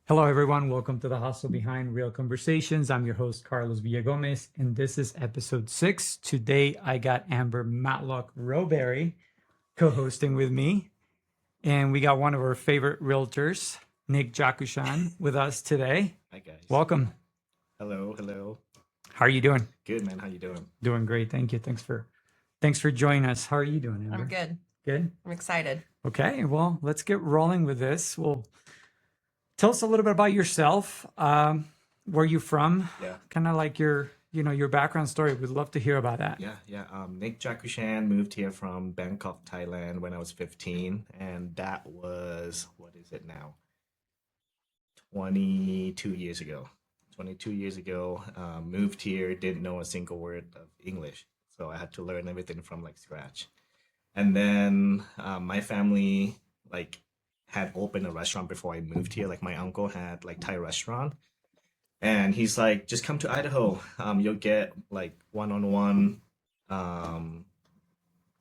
Hello, everyone. Welcome to the Hustle Behind Real Conversations. I'm your host, Carlos Villagomez, and this is episode 6. Today, I got Amber Matlock Rowberry co-hosting with me, and we got one of our favorite realtors, Nick Jackuchan, with us today. Hi guys. Welcome. Hello. How are you doing? Good man. How you doing? Doing great. Thank you. Thanks for joining us. How are you doing, Amber? I'm good. Good. I'm excited. Okay. Well, let's get rolling with this. Well, tell us a little bit about yourself. Where you from? Yeah. Kind of like your background story. We'd love to hear about that. Yeah. Nick Jackuchan moved here from Bangkok, Thailand when I was 15, and that was what is it now? 22 years ago. 22 years ago, moved here, didn't know a single word of English, so I had to learn everything from like scratch. And then my family had opened a restaurant before I moved here. Like my uncle had like Thai restaurant. And he's like, just come to Idaho. You'll get like one-on-one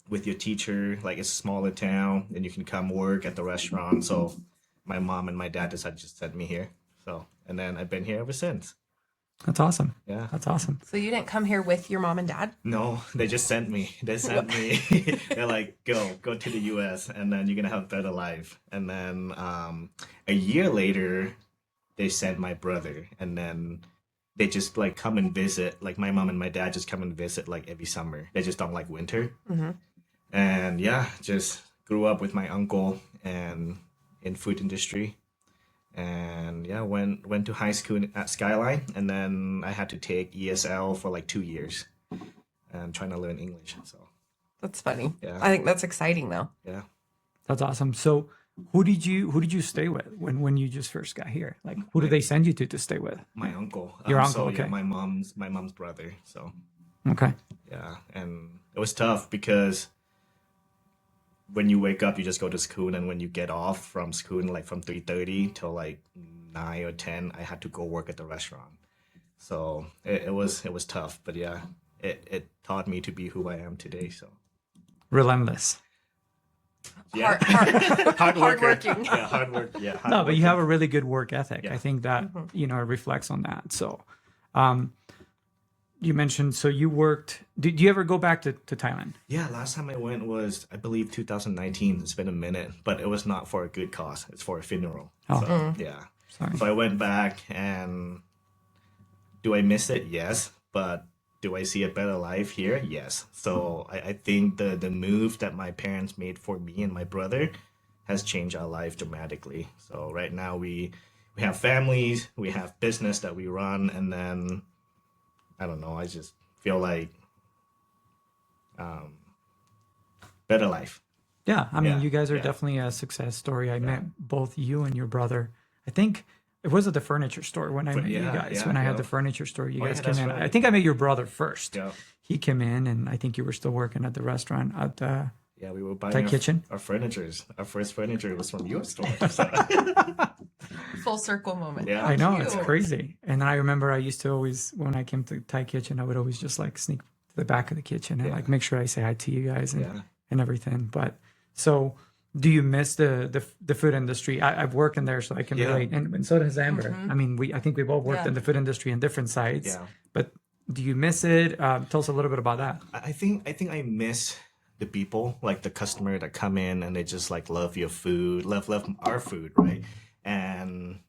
with your teacher. Like it's a smaller town, and you can come work at the restaurant. So my mom and my dad decided to just send me here. So and then I've been here ever since. That's awesome. Yeah. That's awesome. So you didn't come here with your mom and dad? No, they just sent me. They sent me. They're like, go to the U.S. and then you're gonna have a better life. And then a year later, they sent my brother, and then they just like come and visit. Like my mom and my dad just come and visit like every summer. They just don't like winter. Mm-hmm. And yeah, just grew up with my uncle and in food industry. And yeah, went to high school at Skyline, and then I had to take ESL for like 2 years and trying to learn English. So That's funny. Yeah. I think that's exciting though. yeah. That's awesome. So who did you stay with when you just first got here? Like who did they send you to stay with? My uncle. Your So, uncle, yeah, okay. my mom's brother. So Okay. yeah, and it was tough because when you wake up, you just go to school, and when you get off from school, like from 3:30 till like 9 or 10, I had to go work at the restaurant. So it was tough, but yeah, it taught me to be who I am today. So Relentless. yeah, Hard worker. Hardworking. Yeah, hard work. Yeah, hard No, but you worker. have a really good work ethic. Yeah. I think that it reflects on that. So, you mentioned you worked. Did you ever go back to Thailand? Yeah, last time I went was, I believe, 2019. It's been a minute, but it was not for a good cause. It's for a funeral. Oh. So, yeah. Sorry. So I went back, and do I miss it? Yes. But do I see a better life here? Yes. So I think the move that my parents made for me and my brother has changed our life dramatically. So right now we have families, we have business that we run, and then I don't know, I just feel like better life. Yeah, I mean, Yeah, you guys are yeah. definitely a success story. I met both you and your brother. I think it was at the furniture store when I met you yeah, guys. yeah, When I had yeah. the furniture store, you Oh, guys yeah, came that's in. right. I think I met your brother first. Yeah. He came in, and I think you were still working at the restaurant at Yeah, we were buying Thai kitchen. our furnitures. Our first furniture was from your store. So, Full circle moment. Yeah. I know, it's Cute. crazy. And I remember I used to always, when I came to Thai kitchen, I would always just like sneak to the back of the kitchen and Yeah. like make sure I say hi to you guys and, Yeah. and everything. But so do you miss the food industry? I've worked in there, so I can Yeah. relate. And so does Amber. I mean, I think we've all worked Yeah. in the food industry in different sites, Yeah. but do you miss it? Tell us a little bit about that. I think I miss the people, like the customer that come in and they just like love your food, love our food, right? And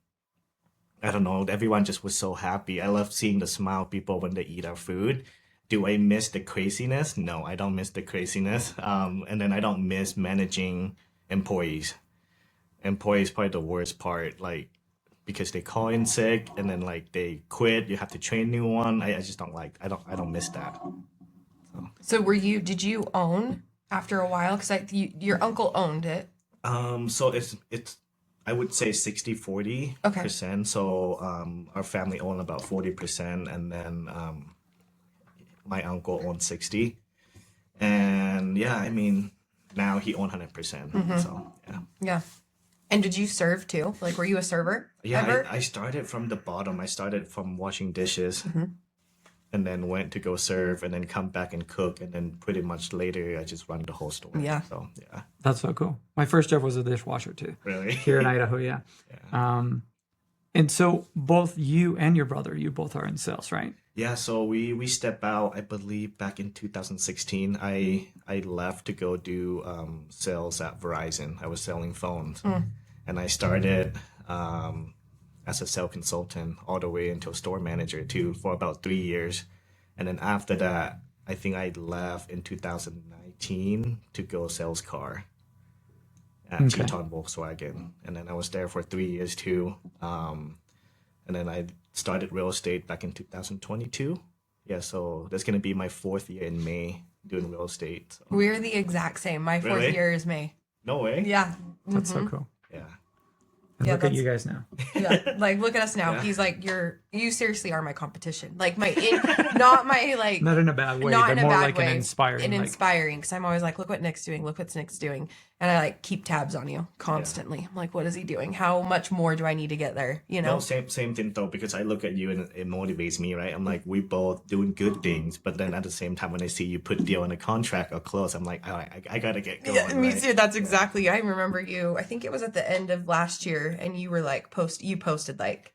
I don't know, everyone just was so happy. I love seeing the smile of people when they eat our food. Do I miss the craziness? No, I don't miss the craziness. And then I don't miss managing employees. Employees probably the worst part, like because they call in sick and then like they quit. You have to train new one. I just don't like. I don't miss that. So did you own after a while? Because your uncle owned it. So it's I would say 60-40 Okay. percent. So our family own about 40%, and then my uncle owns 60. And yeah, I mean now he owns 100%. So yeah. Yeah. And did you serve too? Like, were you a server? Yeah, Ever? I started from the bottom. I started from washing dishes and then went to go serve and then come back and cook. And then pretty much later, I just run the whole store. Yeah. So, yeah. That's so cool. My first job was a dishwasher too, Really? here in Idaho. Yeah. And so both you and your brother, you both are in sales, right? Yeah, so we step out, I believe back in 2016. I left to go do sales at Verizon. I was selling phones. And I started as a sales consultant all the way into a store manager too for about 3 years. And then after that, I think I left in 2019 to go sales car at Okay. Teton Volkswagen. And then I was there for 3 years too. And then I started real estate back in 2022. Yeah, so that's going to be my 4th year in May doing real estate. So. We're the exact same. My 4th Really? year is May. No way. Yeah. That's so cool. Yeah. And Yeah, look at you guys now. Yeah. Like, look at us now. Yeah. He's like, you seriously are my competition. Like not my like, Not in a bad way, not but in a more bad like way. an inspiring. And like, inspiring. Cause I'm always like, look what Nick's doing. Look what Nick's doing. And I like keep tabs on you constantly. I'm like, what is he doing? How much more do I need to get there? You know? No, same thing though, because I look at you and it motivates me, right? I'm like, we both doing good things, but then at the same time, when I see you put deal in a contract or close, I'm like, all right, I gotta get going. Yeah, me right? too. That's exactly. I remember you. I think it was at the end of last year, and you were like you posted like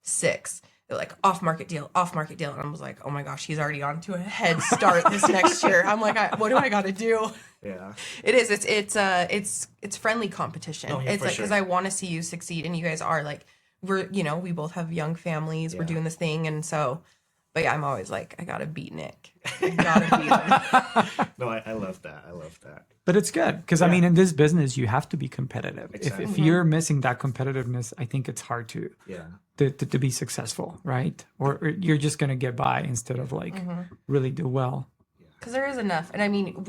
6. They're like off market deal, and I was like, oh my gosh, he's already on to a head start this next year. I'm like, what do I got to do? Yeah. It is. It's friendly competition. Oh, yeah, It's for like because sure. I want to see you succeed, and you guys are like we both have young families. We're Yeah. doing this thing, and so. But yeah, I'm always like, I gotta beat Nick. I gotta beat him. No, I love that. I love that. but it's good because I Yeah. mean, in this business, you have to be competitive. Exactly. If you're missing that competitiveness, I think it's hard to Yeah. to be successful, right? Or you're just gonna get by instead of like really do well. Because there is enough, and I mean,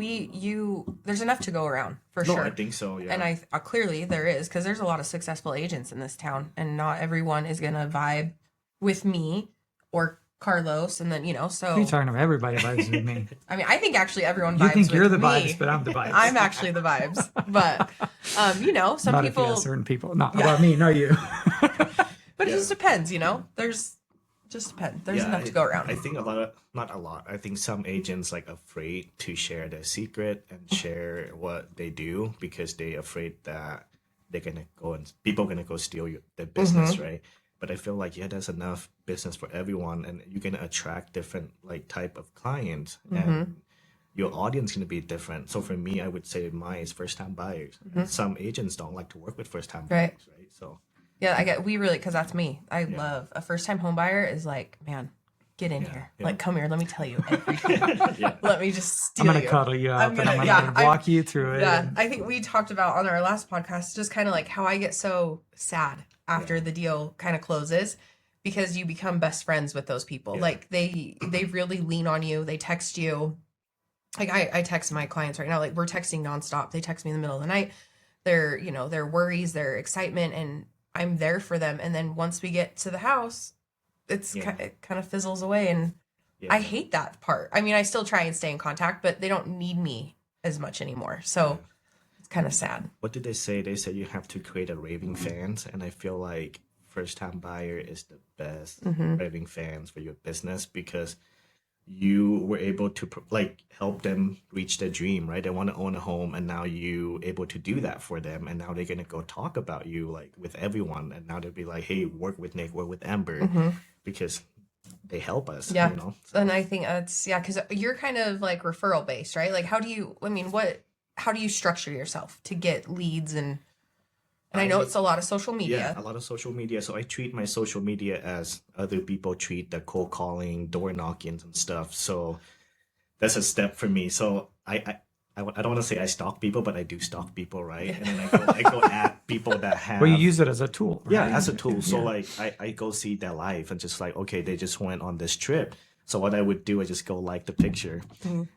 there's enough to go around for No, sure. I think so. Yeah. And I clearly there is because there's a lot of successful agents in this town, and not everyone is gonna vibe with me or Carlos, and then so. What are you talking about? Everybody vibes with me. I mean, I think actually everyone vibes You think you're with the me. vibes, but I'm the vibes. I'm actually the vibes, but some Not people. if you ask certain people. Not about me, not you. But it just depends, There's just depends. There's enough to go around. I think not a lot. I think some agents like afraid to share their secret and share what they do because they afraid that they're gonna go and people are gonna go steal their business, right? But I feel like there's enough business for everyone, and you're gonna attract different like type of clients, and your audience gonna be different. So for me, I would say mine is first time buyers. And some agents don't like to work with first time Right. buyers, right? So Yeah, because that's me. I love a first time home buyer is like, man, get in here. yeah. Like, come here. Let me tell you everything. yeah, Let me just steal I'm gonna you. cuddle you up I'm and I'm gonna- gonna yeah, walk you through it. Yeah, I think we talked about on our last podcast just kind of like how I get so sad after the deal kind of closes because you become best friends with those people. Yeah. Like they really lean on you. They text you. Like I text my clients right now. Like we're texting nonstop. They text me in the middle of the night. Their their worries, their excitement, and I'm there for them. And then once we get to the house, it kind of fizzles away. And yeah. I hate that part. I mean, I still try and stay in contact, but they don't need me as much anymore. So it's kind of sad. What did they say? They said you have to create a raving fans, and I feel like first time buyer is the best raving fans for your business because you were able to help them reach their dream, right? They want to own a home, and now you able to do that for them, and now they're gonna go talk about you like with everyone, and now they'll be like, hey, work with Nick, work with Amber, because they help us. Yeah. So, And I think that's, because you're kind of like referral based, right? Like how do you structure yourself to get leads and I know it's a lot of social media. yeah, a lot of social media. So I treat my social media as other people treat the cold calling, door knockings and stuff. So that's a step for me. So I don't want to say I stalk people, but I do stalk people, right? And then I go at people that have. Well, you use it as a tool. Right? Yeah, as a tool. So like I go see their life and just like, okay, they just went on this trip. So what I would do is just go like the picture.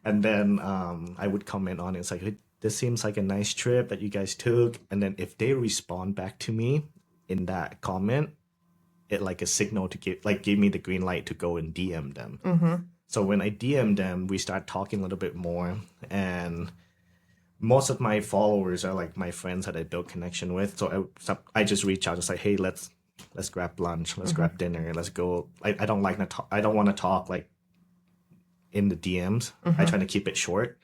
And then I would comment on it. It's like, hey, this seems like a nice trip that you guys took. And then if they respond back to me in that comment, it like a signal to give me the green light to go and DM them. So when I DM them, we start talking a little bit more. And most of my followers are like my friends that I built connection with. So I just reach out, just like, hey, let's grab lunch, let's grab dinner, let's go. I don't want to talk like in the DMs. I try to keep it short.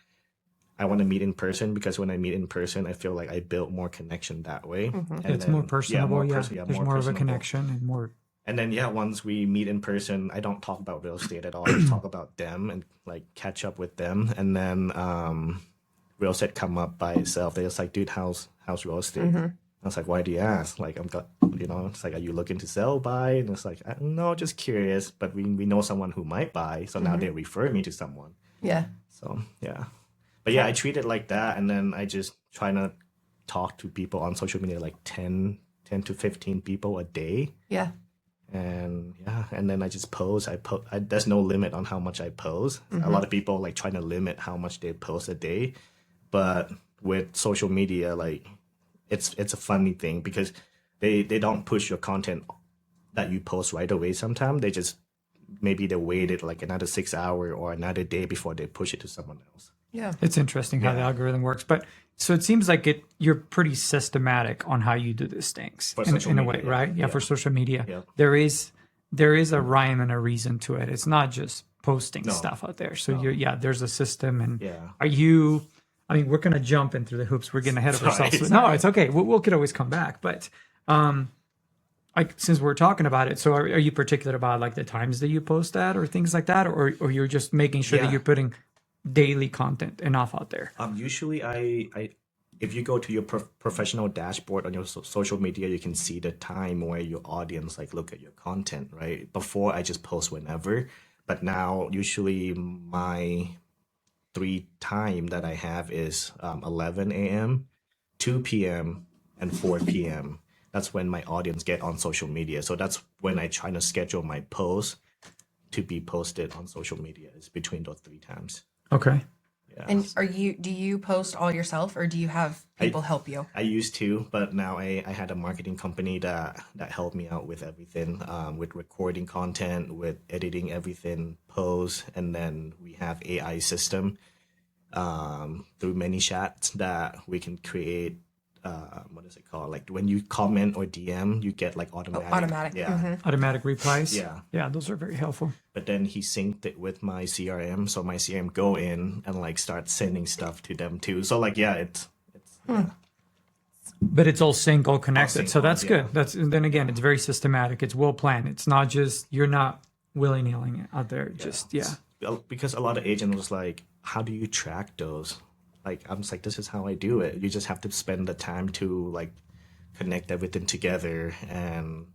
I want to meet in person, because when I meet in person, I feel like I build more connection that way. And It's more personable. Yeah, yeah, there's more more of a personable. connection and more. And then once we meet in person, I don't talk about real estate at all. I just talk about them and like catch up with them. And then real estate come up by itself. They're just like, dude, how's real estate? I was like, why do you ask? Like, it's like, are you looking to sell, buy? And it's like, no, just curious. But we know someone who might buy, so now they refer me to someone. Yeah. So yeah, but yeah, I treat it like that, and then I just try to talk to people on social media, like 10 to 15 people a day. Yeah. And and then I just post. There's no limit on how much I post. A lot of people like trying to limit how much they post a day, but with social media, like it's a funny thing, because they don't push your content that you post right away. Sometimes they just maybe they waited like another 6 hours or another day before they push it to someone else. Yeah. It's interesting how the algorithm works, but so it seems like you're pretty systematic on how you do these things in a way, right? Yeah, for social media, there is a rhyme and a reason to it. It's not just posting stuff out there. So there's a system, and are you? I mean, we're gonna jump into the hoops. We're getting ahead of ourselves. No, it's okay. We could always come back, but since we're talking about it, so are you particular about like the times that you post at or things like that, or you're just making sure that you're putting daily content enough out there? Usually I if you go to your professional dashboard on your social media, you can see the time where your audience like look at your content, right? Before I just post whenever, but now usually my 3 time that I have is 11 a.m., 2 p.m., and 4 p.m. That's when my audience get on social media. So that's when I try to schedule my posts to be posted on social media. It's between those 3 times. Okay. Yeah. And do you post all yourself, or do you have people help you? I used to, but now I had a marketing company that helped me out with everything, with recording content, with editing everything, posts, and then we have AI system through ManyChat that we can create. What is it called? Like when you comment or DM, you get like automatic. Yeah. Automatic replies. Yeah. Those are very helpful. But then he synced it with my CRM, so my CRM go in and like start sending stuff to them too. So like it's But it's all sync, all connected. So that's yeah. good. Then again, it's very systematic. It's well planned. It's not just you're not willy-nilly it out there. Just because a lot of agents was like, how do you track those? Like I'm just like, this is how I do it. You just have to spend the time to like connect everything together. And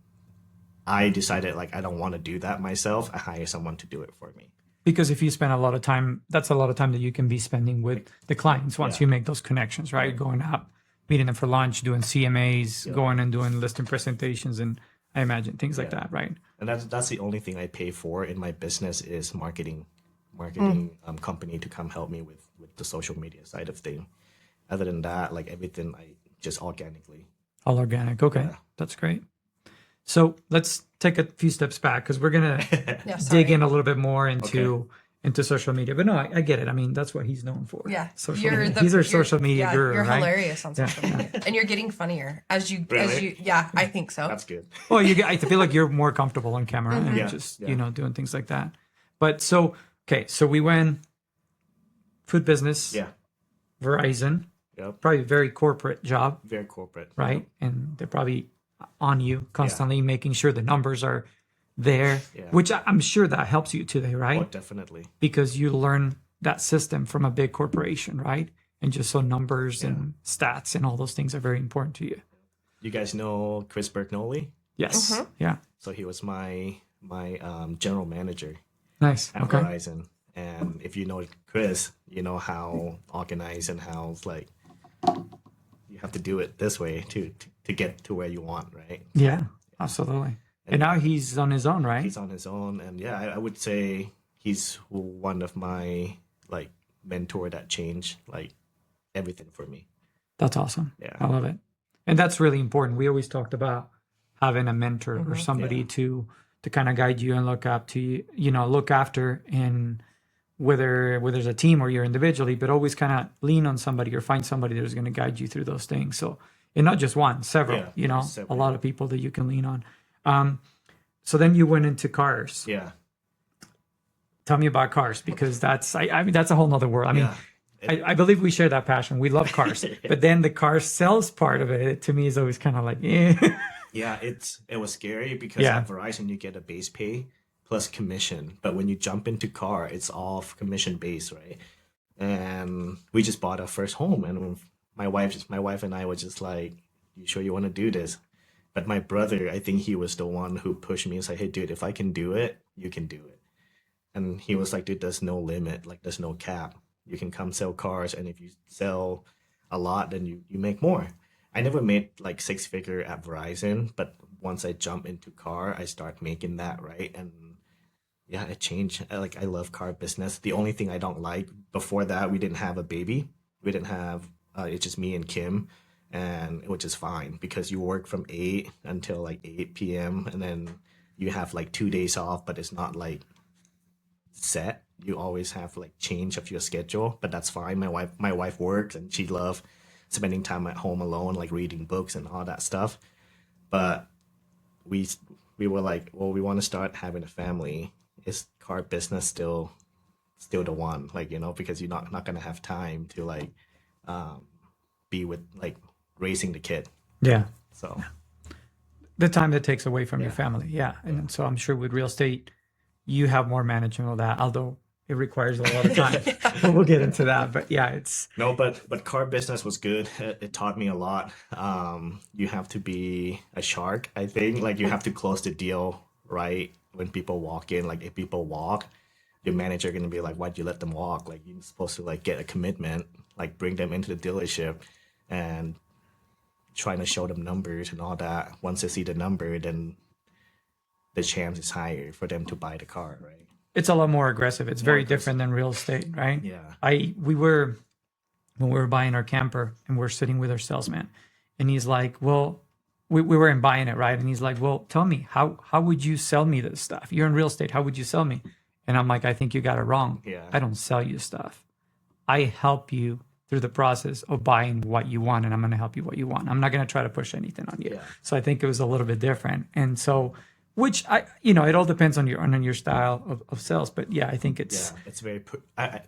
I decided like I don't want to do that myself. I hire someone to do it for me. Because if you spend a lot of time, that's a lot of time that you can be spending with the clients once you make those connections, right? Going out, meeting them for lunch, doing CMAs, going and doing listing presentations, and I imagine things like that, right? And that's the only thing I pay for in my business is marketing company to come help me with the social media side of thing. Other than that, like everything, I just organically. All organic. Okay, that's great. So let's take a few steps back because we're gonna dig in a little bit more into social media. But no, I get it. I mean, that's what he's known for. Yeah, social media. He's our social media guru. You're right? hilarious on social media, and you're getting funnier as you. Yeah, I think so. That's good. Well, I feel like you're more comfortable on camera and just doing things like that. But so we went food business. Yeah. Verizon. Yep. Probably a very corporate job. Very corporate. Right, Yep. and they're probably on you constantly, making sure the numbers are there, which I'm sure that helps you today, right? Oh, definitely. Because you learn that system from a big corporation, right? And just so numbers and stats and all those things are very important to you. You guys know Chris Bertnolli? Yes. Mm-hmm. Yeah. So he was my general manager Nice. at Verizon. And if you know Chris, you know how organized and how like you have to do it this way to get to where you want, right? Yeah, absolutely. And now he's on his own, right? He's on his own, and I would say he's one of my like mentor that changed like everything for me. That's awesome. Yeah, I love it, and that's really important. We always talked about having a mentor or somebody to kind of guide you and look up to you, look after, and whether there's a team or you're individually, but always kind of lean on somebody or find somebody that's going to guide you through those things. So, and not just one, several, a lot of people that you can lean on. So then you went into cars. Yeah. Tell me about cars, because that's, I mean, that's a whole nother world. I mean, I believe we share that passion. We love cars, but then the car sales part of it to me is always kind of like, Yeah, it was scary because Yeah. at Verizon you get a base pay plus commission, but when you jump into car, it's all commission based, right? And we just bought our first home, and my wife and I were just like, "You sure you want to do this?" But my brother, I think he was the one who pushed me and said, "Hey, dude, if I can do it, you can do it." And he was like, "Dude, there's no limit, like there's no cap. You can come sell cars, and if you sell a lot, then you make more." I never made like six figure at Verizon, but once I jump into car, I start making that, right? And yeah, it changed. I love car business. The only thing I don't like before that, we didn't have a baby. We didn't have. It's just me and Kim, and which is fine because you work from 8 until like 8 p.m. and then you have like 2 days off, but it's not like set. You always have like change of your schedule, but that's fine. My wife works and she loves spending time at home alone, like reading books and all that stuff. But we we were like, well, we want to start having a family. Is car business still the one? Like, because you're not gonna have time to like be with like raising the kid. yeah, So the time that takes away from your Yeah. family. Yeah. And so I'm sure with real estate, you have more management of that, although it requires a lot of time. But we'll get into that. But yeah, it's, no, but car business was good. It taught me a lot. You have to be a shark, I think. Like you have to close the deal right when people walk in. Like if people walk, your manager gonna be like, "Why'd you let them walk?" Like you're supposed to like get a commitment, like bring them into the dealership, and trying to show them numbers and all that. Once they see the number, then the chance is higher for them to buy the car, right? it's a lot more aggressive. It's More very aggressive. different than real estate, right? Yeah. When we were buying our camper and we're sitting with our salesman and he's like, well, we weren't buying it, right? And he's like, well, tell me, how would you sell me this stuff? You're in real estate. How would you sell me? And I'm like, I think you got it wrong. Yeah. I don't sell you stuff. I help you through the process of buying what you want, and I'm going to help you what you want. I'm not going to try to push anything on you. Yeah. So I think it was a little bit different. And so, which it all depends on your style of sales. But yeah, I think it's, Yeah, it's very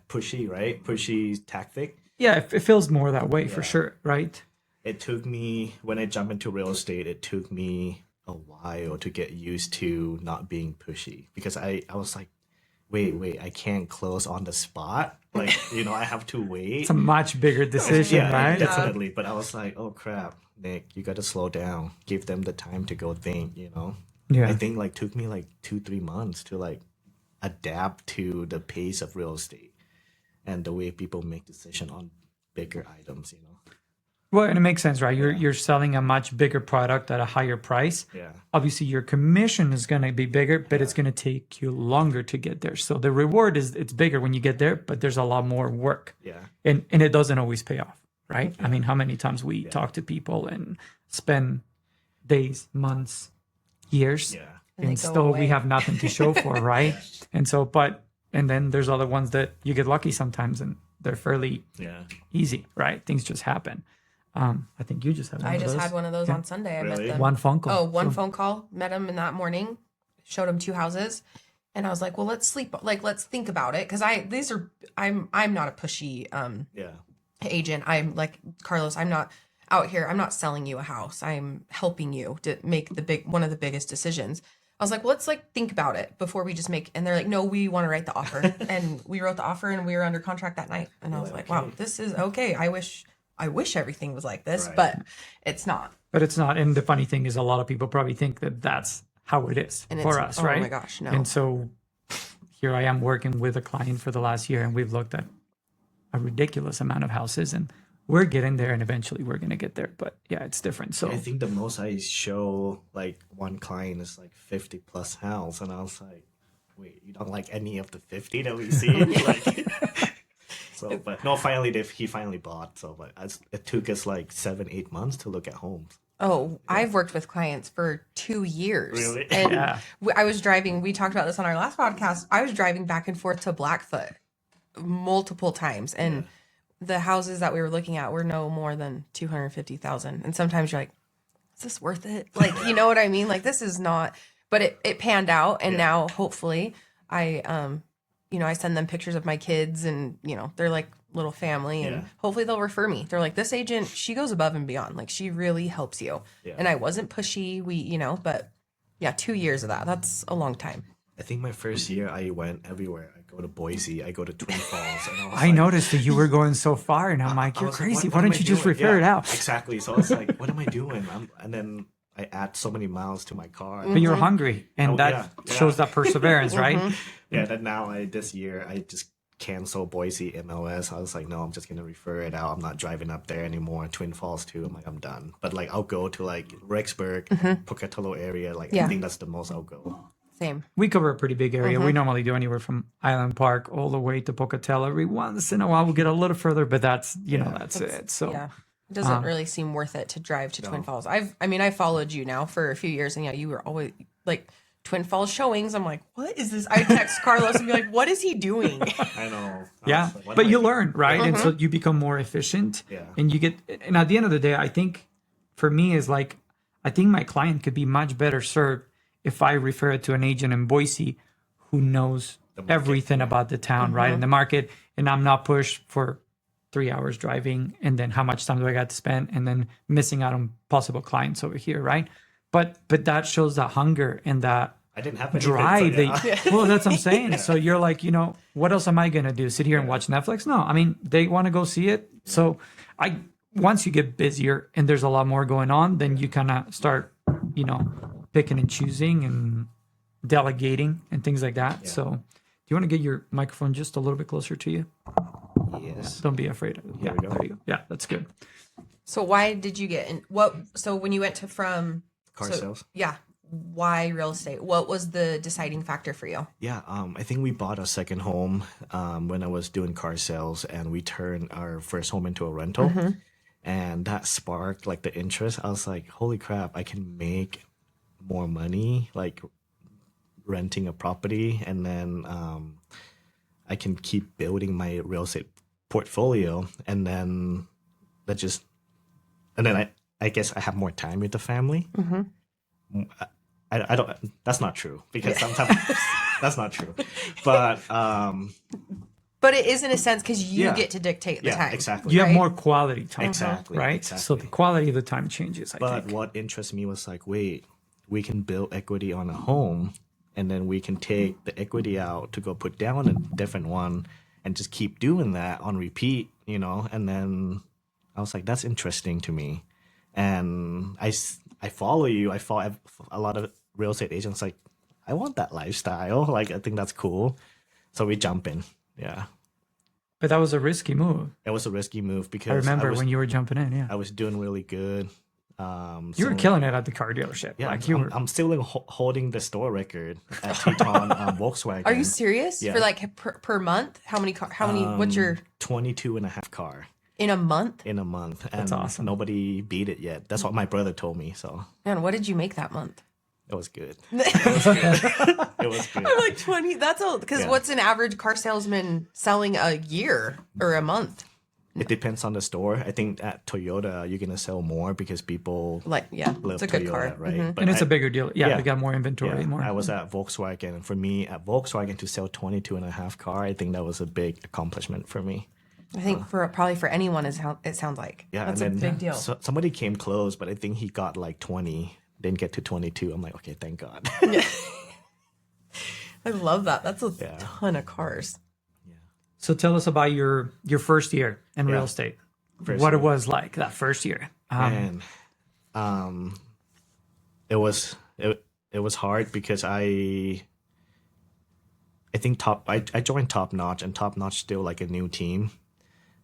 pushy, right? Pushy tactic. it feels more that way for Yeah. sure. Right. It took me, when I jumped into real estate, it took me a while to get used to not being pushy because I was like, wait, I can't close on the spot. Like, I have to wait. It's a much bigger decision, Yeah, right? definitely. But I was like, oh crap, Nick, you got to slow down. Give them the time to go think, Yeah. I think like took me like 2-3 months to like adapt to the pace of real estate and the way people make decision on bigger items. Well, and it makes sense, right? You're selling a much bigger product at a higher price. Yeah. Obviously, your commission is going to be bigger, but it's going to take you longer to get there. So the reward it's bigger when you get there, but there's a lot more work, Yeah. and it doesn't always pay off, right? I mean, how many times we talk to people and spend days, months, years, Yeah. And they and go still we away. have nothing to show for, right? And so, and then there's other ones that you get lucky sometimes, and they're fairly Yeah. easy, right? Things just happen. I think you just had one I of just those. had one of those on Sunday. I met Really? them. One phone call. Oh, one So- phone call. Met him in that morning. Showed him 2 houses, and I was like, "Well, let's sleep. Like, let's think about it." Because I'm not a pushy Yeah. agent. I'm like Carlos. I'm not out here. I'm not selling you a house. I'm helping you to make one of the biggest decisions. I was like, well, let's like think about it before we just make. And they're like, no, we want to write the offer. And we wrote the offer, and we were under contract that night. And I was like, wow, this is okay. I wish everything was like this, Right. but it's not. But it's not. And the funny thing is, a lot of people probably think that that's how it is And for it's- us, oh right? my gosh, no. And so here I am working with a client for the last year, and we've looked at a ridiculous amount of houses, and we're getting there, and eventually we're going to get there. But yeah, it's different. So I think the most I show like one client is like 50 plus house, and I was like, wait, you don't like any of the 50 that we see? Like, so, but no, finally he finally bought. So, but it took us like 7-8 months to look at homes. Oh, I've worked with clients for 2 years. Really? And Yeah. I was driving, we talked about this on our last podcast. I was driving back and forth to Blackfoot multiple times. And the houses that we were looking at were no more than 250,000. And sometimes you're like, is this worth it? Like, you know what I mean? Like, this is not, but it panned out. And now hopefully I send them pictures of my kids, and, they're like little family, and Yeah. hopefully they'll refer me. They're like, this agent, she goes above and beyond. Like, she really helps you. Yeah. And I wasn't pushy. But yeah, 2 years of that. That's a long time. I think my first year I went everywhere. I go to Boise, I go to Twin Falls, and I was I like, noticed that you were going so far, and I'm like, I you're was like, crazy. what Why am don't I you just doing? refer it Yeah, out? Exactly. So I was like, what am I doing? And then I add so many miles to my car. But you're hungry, and Oh, that yeah. shows that perseverance, right? Yeah, then now this year I just cancel Boise MLS. I was like, no, I'm just gonna refer it out. I'm not driving up there anymore. Twin Falls too. I'm like, I'm done. But like, I'll go to like Rexburg, Pocatello area. Like, Yeah. I think that's the most I'll go. Same. We cover a pretty big area. We normally do anywhere from Island Park all the way to Pocatello. Every once in a while, we'll get a little further, but that's that's it. So Yeah. It doesn't really seem worth it to drive to Twin Falls. I followed you now for a few years, and yeah, you were always like Twin Falls showings. I'm like, what is this? I text Carlos and be like, what is he doing? I know. yeah, was like, what but am I you doing? learn, right? And so you become more efficient. Yeah. And you get, and at the end of the day, I think for me is like, I think my client could be much better served if I refer it to an agent in Boise who knows everything about the town, right? And the market, and I'm not pushed for 3 hours driving, and then how much time do I got to spend, and then missing out on possible clients over here, right? But that shows that hunger and that I didn't have anything, drive. so yeah. Well, that's what I'm saying. So you're like, what else am I gonna do? Sit here and watch Netflix? No, I mean they want to go see it. So once you get busier and there's a lot more going on, then you kind of start, picking and choosing and delegating and things like that. So do you want to get your microphone just a little bit closer to you? Yes. Don't be afraid of it. Yeah, we go. there you go. Yeah, that's good. So why did you get in? So when you went from Car sales. Yeah. Why real estate? What was the deciding factor for you? Yeah, I think we bought a second home when I was doing car sales, and we turned our first home into a rental, and that sparked like the interest. I was like, "Holy crap! I can make more money like renting a property, and then I can keep building my real estate portfolio, and then I guess I have more time with the family." I don't. That's not true because sometimes that's not true. But it is in a sense because you get to dictate the time. exactly. You have Right? more quality time, Exactly. right? Exactly. So the quality of the time changes. I But think. what interests me was like, wait, we can build equity on a home, and then we can take the equity out to go put down a different one, and just keep doing that on repeat, And then I was like, that's interesting to me, and I follow you. I follow a lot of real estate agents. Like, I want that lifestyle. Like, I think that's cool. So we jump in. Yeah, But that was a risky move. it was a risky move because I remember when you were jumping in. Yeah, I was doing really good. you were killing it at the car dealership. Yeah, like you were. I'm still holding the store record at Teton Volkswagen. Are you serious? Yeah. For like per month? How many? What's your 22 and a half car in a month? in a month? And That's awesome. Nobody beat it yet. That's what my brother told me. So Man, what did you make that month? it was good. It was good. I'm like 20. That's all. Because Yeah. what's an average car salesman selling a year or a month? It depends on the store. I think at Toyota, you're going to sell more because people Like, yeah, love it's a good Toyota, car. right? But and it's I- a bigger deal. Yeah, yeah. they got more inventory. yeah, More. I was at Volkswagen. And for me, at Volkswagen, to sell 22 and a half car, I think that was a big accomplishment for me. I think probably for anyone is how it sounds like. Yeah, That's a and then big deal. somebody came close, but I think he got like 20, didn't get to 22. I'm like, okay, thank God. I love that. That's a Yeah. ton of cars. So tell us about your first year in real Yeah. estate. First What year. it was like that first year. And it was hard because I think I joined Top Notch, and Top Notch still like a new team.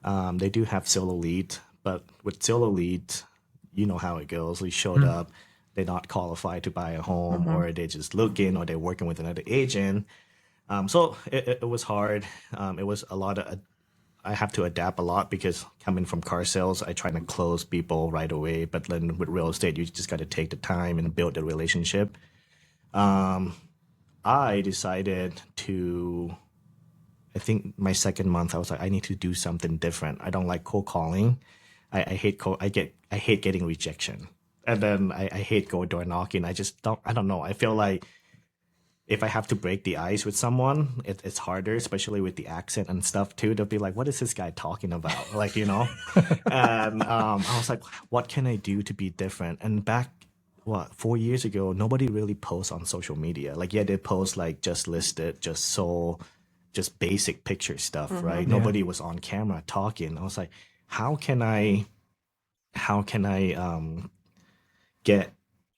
They do have solo leads, but with solo leads, you know how it goes. We showed up, they're not qualified to buy a home, or they're just looking, or they're working with another agent. So it was hard. It was a lot of. I have to adapt a lot because coming from car sales, I try to close people right away. But then with real estate, you just got to take the time and build the relationship. I decided to. I think my second month, I was like, I need to do something different. I don't like cold calling. I hate I hate getting rejection, and then I hate going door knocking. I just don't. I don't know. I feel like if I have to break the ice with someone, it's harder, especially with the accent and stuff too. They'll be like, "What is this guy talking about?" Like, And I was like, "What can I do to be different?" And back, 4 years ago, nobody really posts on social media. Like, yeah, they post like just listed, just basic picture stuff, right? Nobody was on camera talking. I was like, how can I get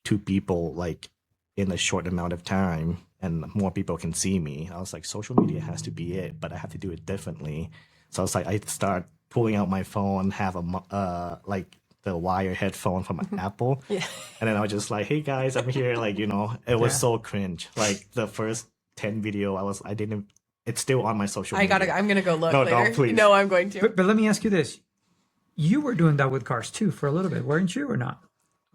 to people like in a short amount of time and more people can see me? I was like, social media has to be it, but I have to do it differently. So I was like, I start pulling out my phone, have like the wire headphone from Apple, Yeah. and then I was just like, "Hey guys, I'm here." Like, it was Yeah. so cringe. Like the first 10 video, I didn't. It's still on my social media. I'm gonna go look No, later. please. No, I'm going to. But let me ask you this: you were doing that with cars too for a little bit, weren't you, or not?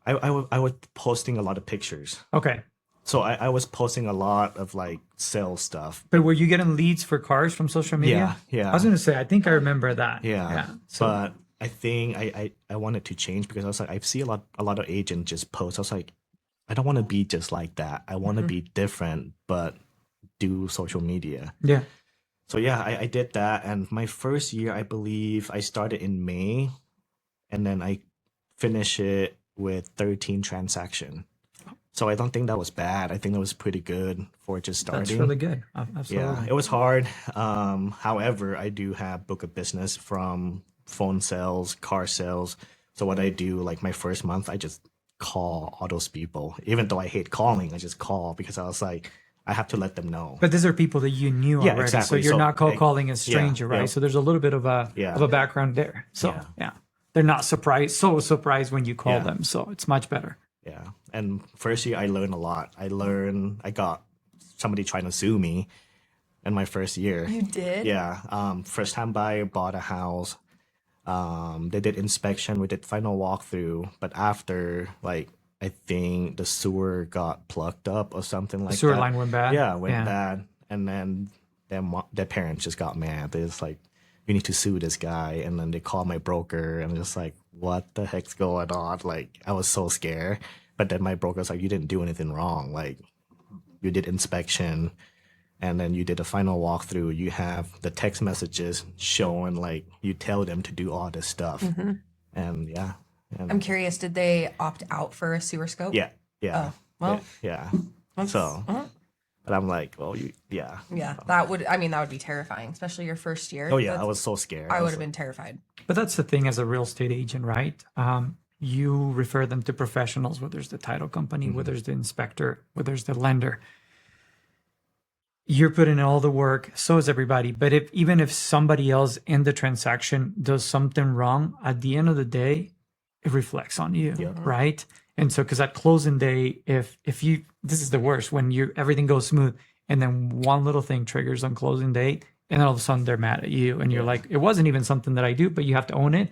I was posting a lot of pictures. Okay, So I was posting a lot of like sales stuff. but were you getting leads for cars from social media? Yeah. I was gonna say, I think I remember that. Yeah. So But I think I wanted to change because I was like, I see a lot of agents just post. I was like, I don't want to be just like that. I want to be different, but do social media. yeah, So yeah, I did that. And my first year, I believe I started in May, and then I finished it with 13 transaction. So I don't think that was bad. I think that was pretty good for just starting. that's really good. Absolutely. Yeah, it was hard. However, I do have book of business from phone sales, car sales. So what I do, like my first month, I just call all those people. Even though I hate calling, I just call because I was like, I have to let them know. But these are people that you knew Yeah, already, exactly. so you're So, not calling a stranger, right? yeah. So there's a little bit of a background there. So yeah, they're not surprised when you call Yeah. them. So it's much better. Yeah. And first year, I learned a lot. I got somebody trying to sue me in my first year. You did? Yeah. First time buyer bought a house. They did inspection. We did final walkthrough. But after, like, I think the sewer got plugged up or something like that. Sewer line went bad. Yeah, went bad. And then their parents just got mad. They're just like, "You need to sue this guy." And then they called my broker and just like, what the heck's going on? Like, I was so scared. But then my broker's like, "You didn't do anything wrong. Like, you did inspection and then you did a final walkthrough. You have the text messages showing like you tell them to do all this stuff." And yeah. And I'm curious, did they opt out for a sewer scope? yeah. Oh, well, Yeah. that's- So, uh-huh. but I'm like, well, yeah. Yeah, that would be terrifying, especially your first year. Oh, yeah. I That's- was so scared. I would was have been terrified. But that's the thing as a real estate agent, right? You refer them to professionals, whether it's the title company, whether it's the inspector, whether it's the lender. You're putting in all the work, so is everybody. But even if somebody else in the transaction does something wrong, at the end of the day, it reflects on you, right? And so, because at closing day, if you, this is the worst, when everything goes smooth, and then one little thing triggers on closing day, and then all of a sudden they're mad at you, and you're like, it wasn't even something that I do, but you have to own it,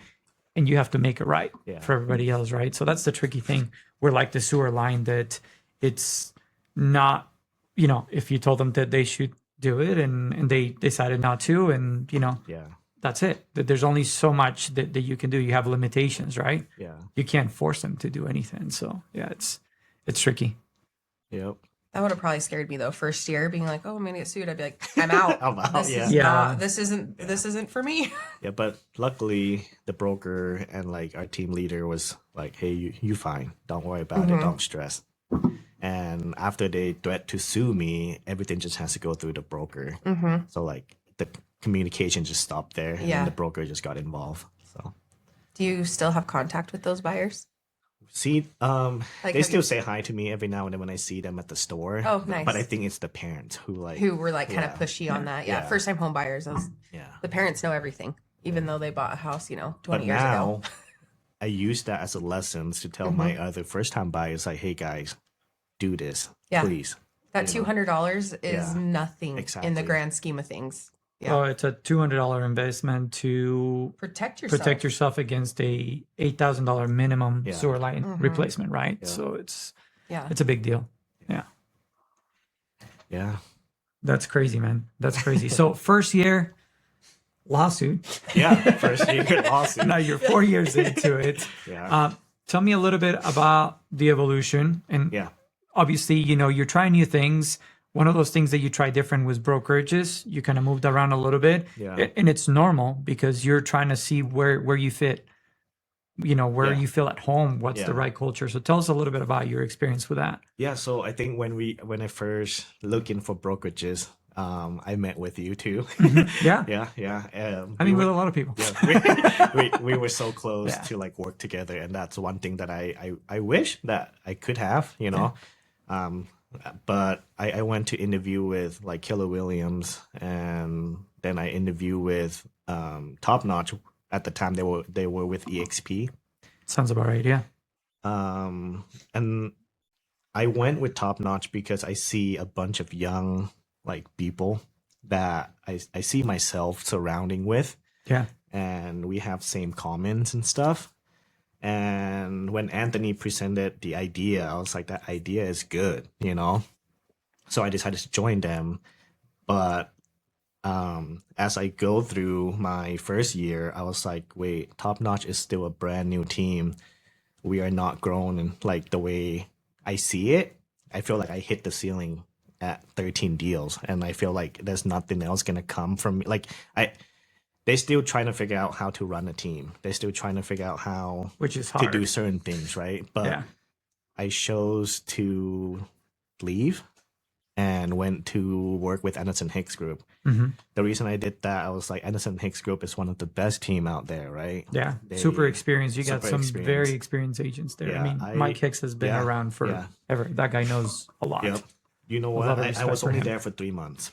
and you have to make it right for everybody else, right? So that's the tricky thing. We're like the sewer line that it's not, if you told them that they should do it and they decided not to, and Yeah. that's it. That there's only so much that you can do. You have limitations, right? Yeah. You can't force them to do anything. So yeah, it's tricky. Yep. That would have probably scared me though. First year, being like, "Oh, I'm gonna get sued," I'd be like, "I'm out. I'm out, This yeah. is Yeah. not. This isn't for me." Yeah, but luckily the broker and like our team leader was like, "Hey, you fine. Don't worry about it. Don't stress." And after they threat to sue me, everything just has to go through the broker. So like the communication just stopped there, and Yeah. then the broker just got involved. So Do you still have contact with those buyers? see, Like, they have still you- say hi to me every now and then when I see them at the store. Oh, nice. But I think it's the parents who like Who were like kind of Yeah. pushy on that? Yeah, Yeah. first time home buyers. yeah. The parents know everything, even though they bought a house, 20 But years now ago. I use that as a lesson to tell my other first time buyers like, "Hey guys, do this, Yeah. please." That $200 is Yeah. nothing in Exactly. the grand scheme of things. Yeah. Oh, it's a $200 investment to Protect yourself. protect yourself against a $8,000 minimum Yeah. sewer line replacement, right? Yeah. So it's Yeah. a big deal. Yeah. Yeah. That's crazy, man. That's crazy. So first year lawsuit. Yeah. First year lawsuit. Now you're 4 years into it. Yeah. Tell me a little bit about the evolution. And Yeah. obviously, you're trying new things. one of those things that you tried different was brokerages. You kind of moved around a little bit. Yeah. And it's normal because you're trying to see where you fit, where Yeah. you feel at home, what's the Yeah. right culture. So tell us a little bit about your experience with that. Yeah, so I think when I first looking for brokerages, I met with you too. Yeah. Yeah. I mean, with a lot of people. Yeah, we were so close Yeah. to like work together, and that's one thing that I wish that I could have, but I went to interview with like Killer Williams, and then I interview with Top Notch. At the time, they were with EXP. Sounds about right. Yeah. And I went with Top Notch because I see a bunch of young like people that I see myself surrounding with, Yeah. and we have same comments and stuff. And when Anthony presented the idea, I was like, that idea is good, So I decided to join them. But as I go through my first year, I was like, wait, Top Notch is still a brand new team. We are not grown in like the way I see it. I feel like I hit the ceiling at 13 deals, and I feel like there's nothing else gonna come from me. Like they're still trying to figure out how to run a team. They're still trying to figure out how Which is to hard. do certain things, right? But Yeah. I chose to leave and went to work with Anderson Hicks Group. hmm The reason I did that, I was like, Anderson Hicks Group is one of the best team out there, right? Yeah. They- Super experienced. You got super some experienced. very experienced agents there. Yeah, I mean, Mike Hicks has been yeah, around yeah. forever. That guy knows a lot. Yep. You know A what? lot of I respect was for only him. there for 3 months,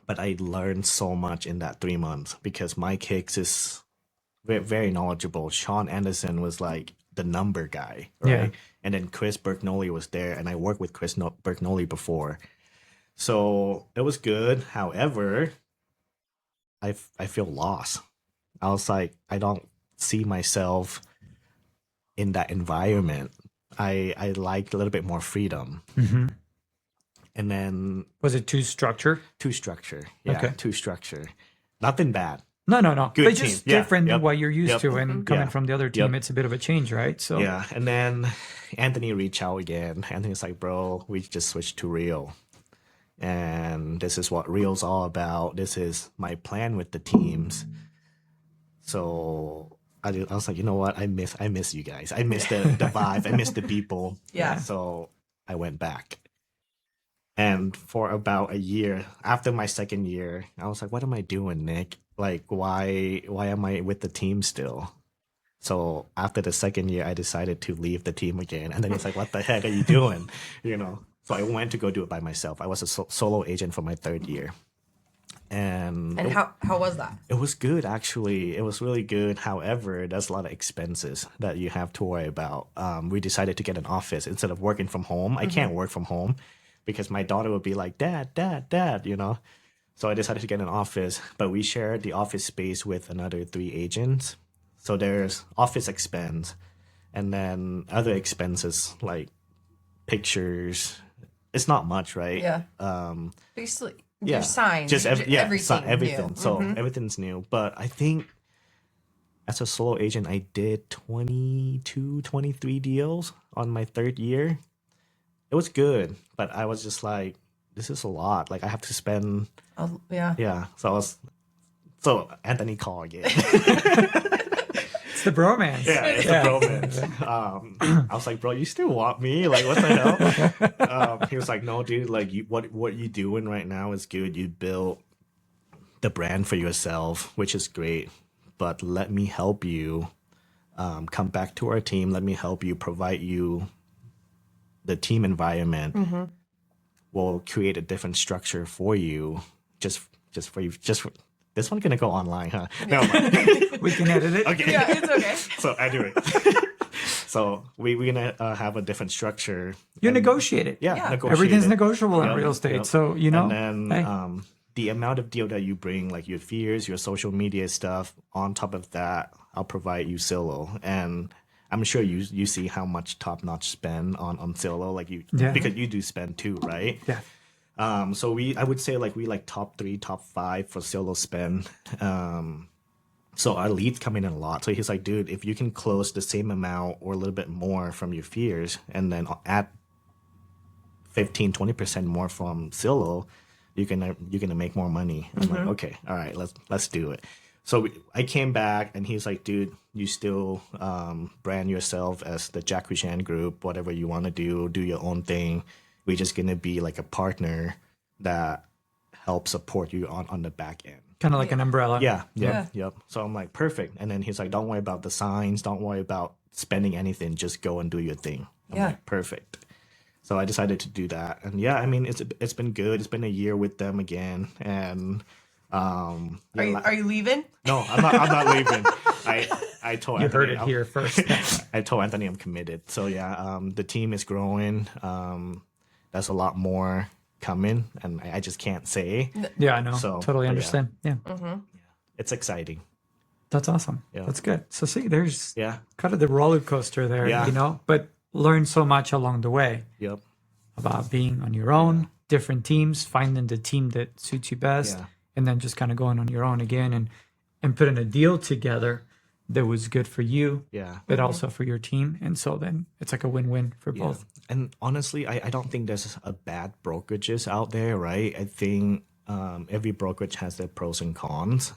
but I learned so much in that 3 months because Mike Hicks is very, very knowledgeable. Sean Anderson was like the number guy, right? Yeah. And then Chris Berknolly was there, and I worked with Chris Berknolly before. So it was good. However, I feel lost. I was like, I don't see myself in that environment. I like a little bit more freedom. hmm And then Was it too structured? too structure. Yeah, Okay. too structure. Nothing bad. No. Good But team. just Yeah. different than Yep. what you're used Yep. to. And coming Yeah. from the other team, Yep. it's a bit of a change, right? So Yeah. And then Anthony reached out again. Anthony's like, bro, we just switched to Real. And this is what Real's all about. This is my plan with the teams. So I was like, you know what? I miss you guys. I miss the vibe. I miss the people. Yeah. So I went back. And for about a year, after my second year, I was like, what am I doing, Nick? Like, why am I with the team still? So after the second year, I decided to leave the team again. And then it's like, what the heck are you doing? So I went to go do it by myself. I was a solo agent for my third year. And how was that? it was good, actually. It was really good. However, there's a lot of expenses that you have to worry about. We decided to get an office instead of working from home. I can't work from home because my daughter would be like, Dad, So I decided to get an office, but we shared the office space with another 3 agents. So there's office expense and then other expenses like pictures. It's not much, right? Yeah. Basically, your signs, everything. Everything. New. So everything's new. But I think as a solo agent, I did 22, 23 deals on my third year. It was good, but I was just like, this is a lot. Like I have to spend. Yeah. So Anthony called again. it's the bromance. It's the bromance. I was like, bro, you still want me? Like, what the hell? He was like, no, dude. Like, what you doing right now is good. You built the brand for yourself, which is great. But let me help you. Come back to our team. Let me help you. Provide you the team environment. We'll create a different structure for you. Just for you. This one gonna go online, huh? Never mind. We can edit it. Okay. Yeah, it's okay. So anyway, so we're gonna have a different structure. You And- negotiate it. Yeah, Yeah. negotiate Everything's it. negotiable in Yep, real estate. yep. So, And then hey. the amount of deal that you bring, like your fears, your social media stuff, on top of that, I'll provide you Zillow. And I'm sure you see how much Top Notch spend on Zillow, like Yeah. because you do spend too, right? Yeah. So I would say like we like top 3, top 5 for Zillow spend. So our leads come in a lot. So he's like, dude, if you can close the same amount or a little bit more from your fears, and then add 15-20% more from Zillow, you're gonna make more money. I'm like, okay, all right, let's do it. So I came back and he's like, dude, you still brand yourself as the Jackuchan group, whatever you want to do your own thing. We're just gonna be like a partner that helps support you on the back end. Kind of like an umbrella. Yep. So I'm like, perfect. And then he's like, don't worry about the signs, don't worry about spending anything, just go and do your thing. I'm like, perfect. So I decided to do that. And yeah, I mean, it's been good. It's been a year with them again. And Are you leaving? no, I'm not leaving. I told You Anthony, heard it here first. I told Anthony I'm committed. So yeah, the team is growing. There's a lot more coming, and I just can't say. Yeah, I know. So, Totally but understand. Yeah. It's exciting. That's awesome. Yeah. That's good. So see, there's Yeah. kind of the roller coaster there, Yeah. you know, but learn so much along the way Yep. about being on your own, different teams, finding the team that suits you best, Yeah. and then just kind of going on your own again and putting a deal together that was good for you, Yeah. but also for your team. And so then it's like a win-win for Yeah. both. And honestly, I don't think there's a bad brokerages out there, right? I think every brokerage has their pros and cons.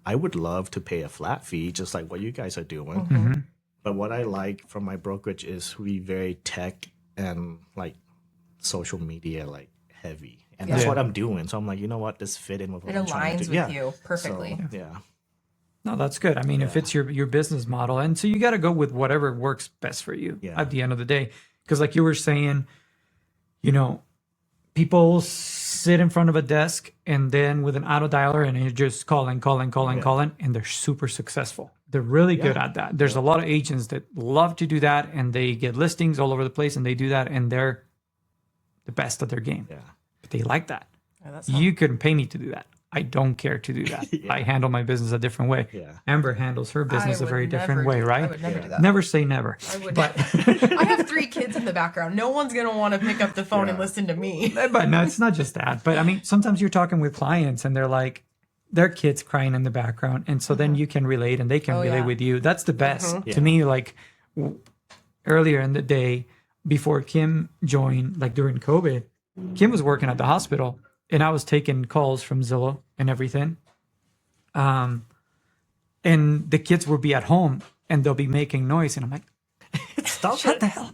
I would love to pay a flat fee, just like what you guys are doing. But what I like from my brokerage is we very tech and like social media like heavy, and that's Yeah. what I'm doing. So I'm like, you know what, this fit in with what It I'm trying to aligns do. with you perfectly. So, yeah. No, that's good. I mean, if it's your business model, and so you got to go with whatever works best for you Yeah. at the end of the day. Because like you were saying, you know, people sit in front of a desk and then with an auto dialer and you're just calling, and they're super successful. They're really good at that. There's a lot of agents that love to do that and they get listings all over the place and they do that and they're the best at their game. Yeah. But they like that. Yeah, that's You couldn't pay me to do that. I don't care to do that. I handle my business a different way. Yeah. Amber handles her business a very different way, right? I would never do that. Never say never. I would. But I have 3 kids in the background. No one's gonna want to pick up the phone and listen to me. but no, it's not just that. But I mean, sometimes you're talking with clients and they're like, their kids crying in the background, and so then you can relate and they can relate yeah. with you. That's the best Yeah. to me. Like earlier in the day, before Kim joined, like during COVID, Kim was working at the hospital, and I was taking calls from Zillow and everything. And the kids will be at home and they'll be making noise, and I'm like, Stop shut the hell,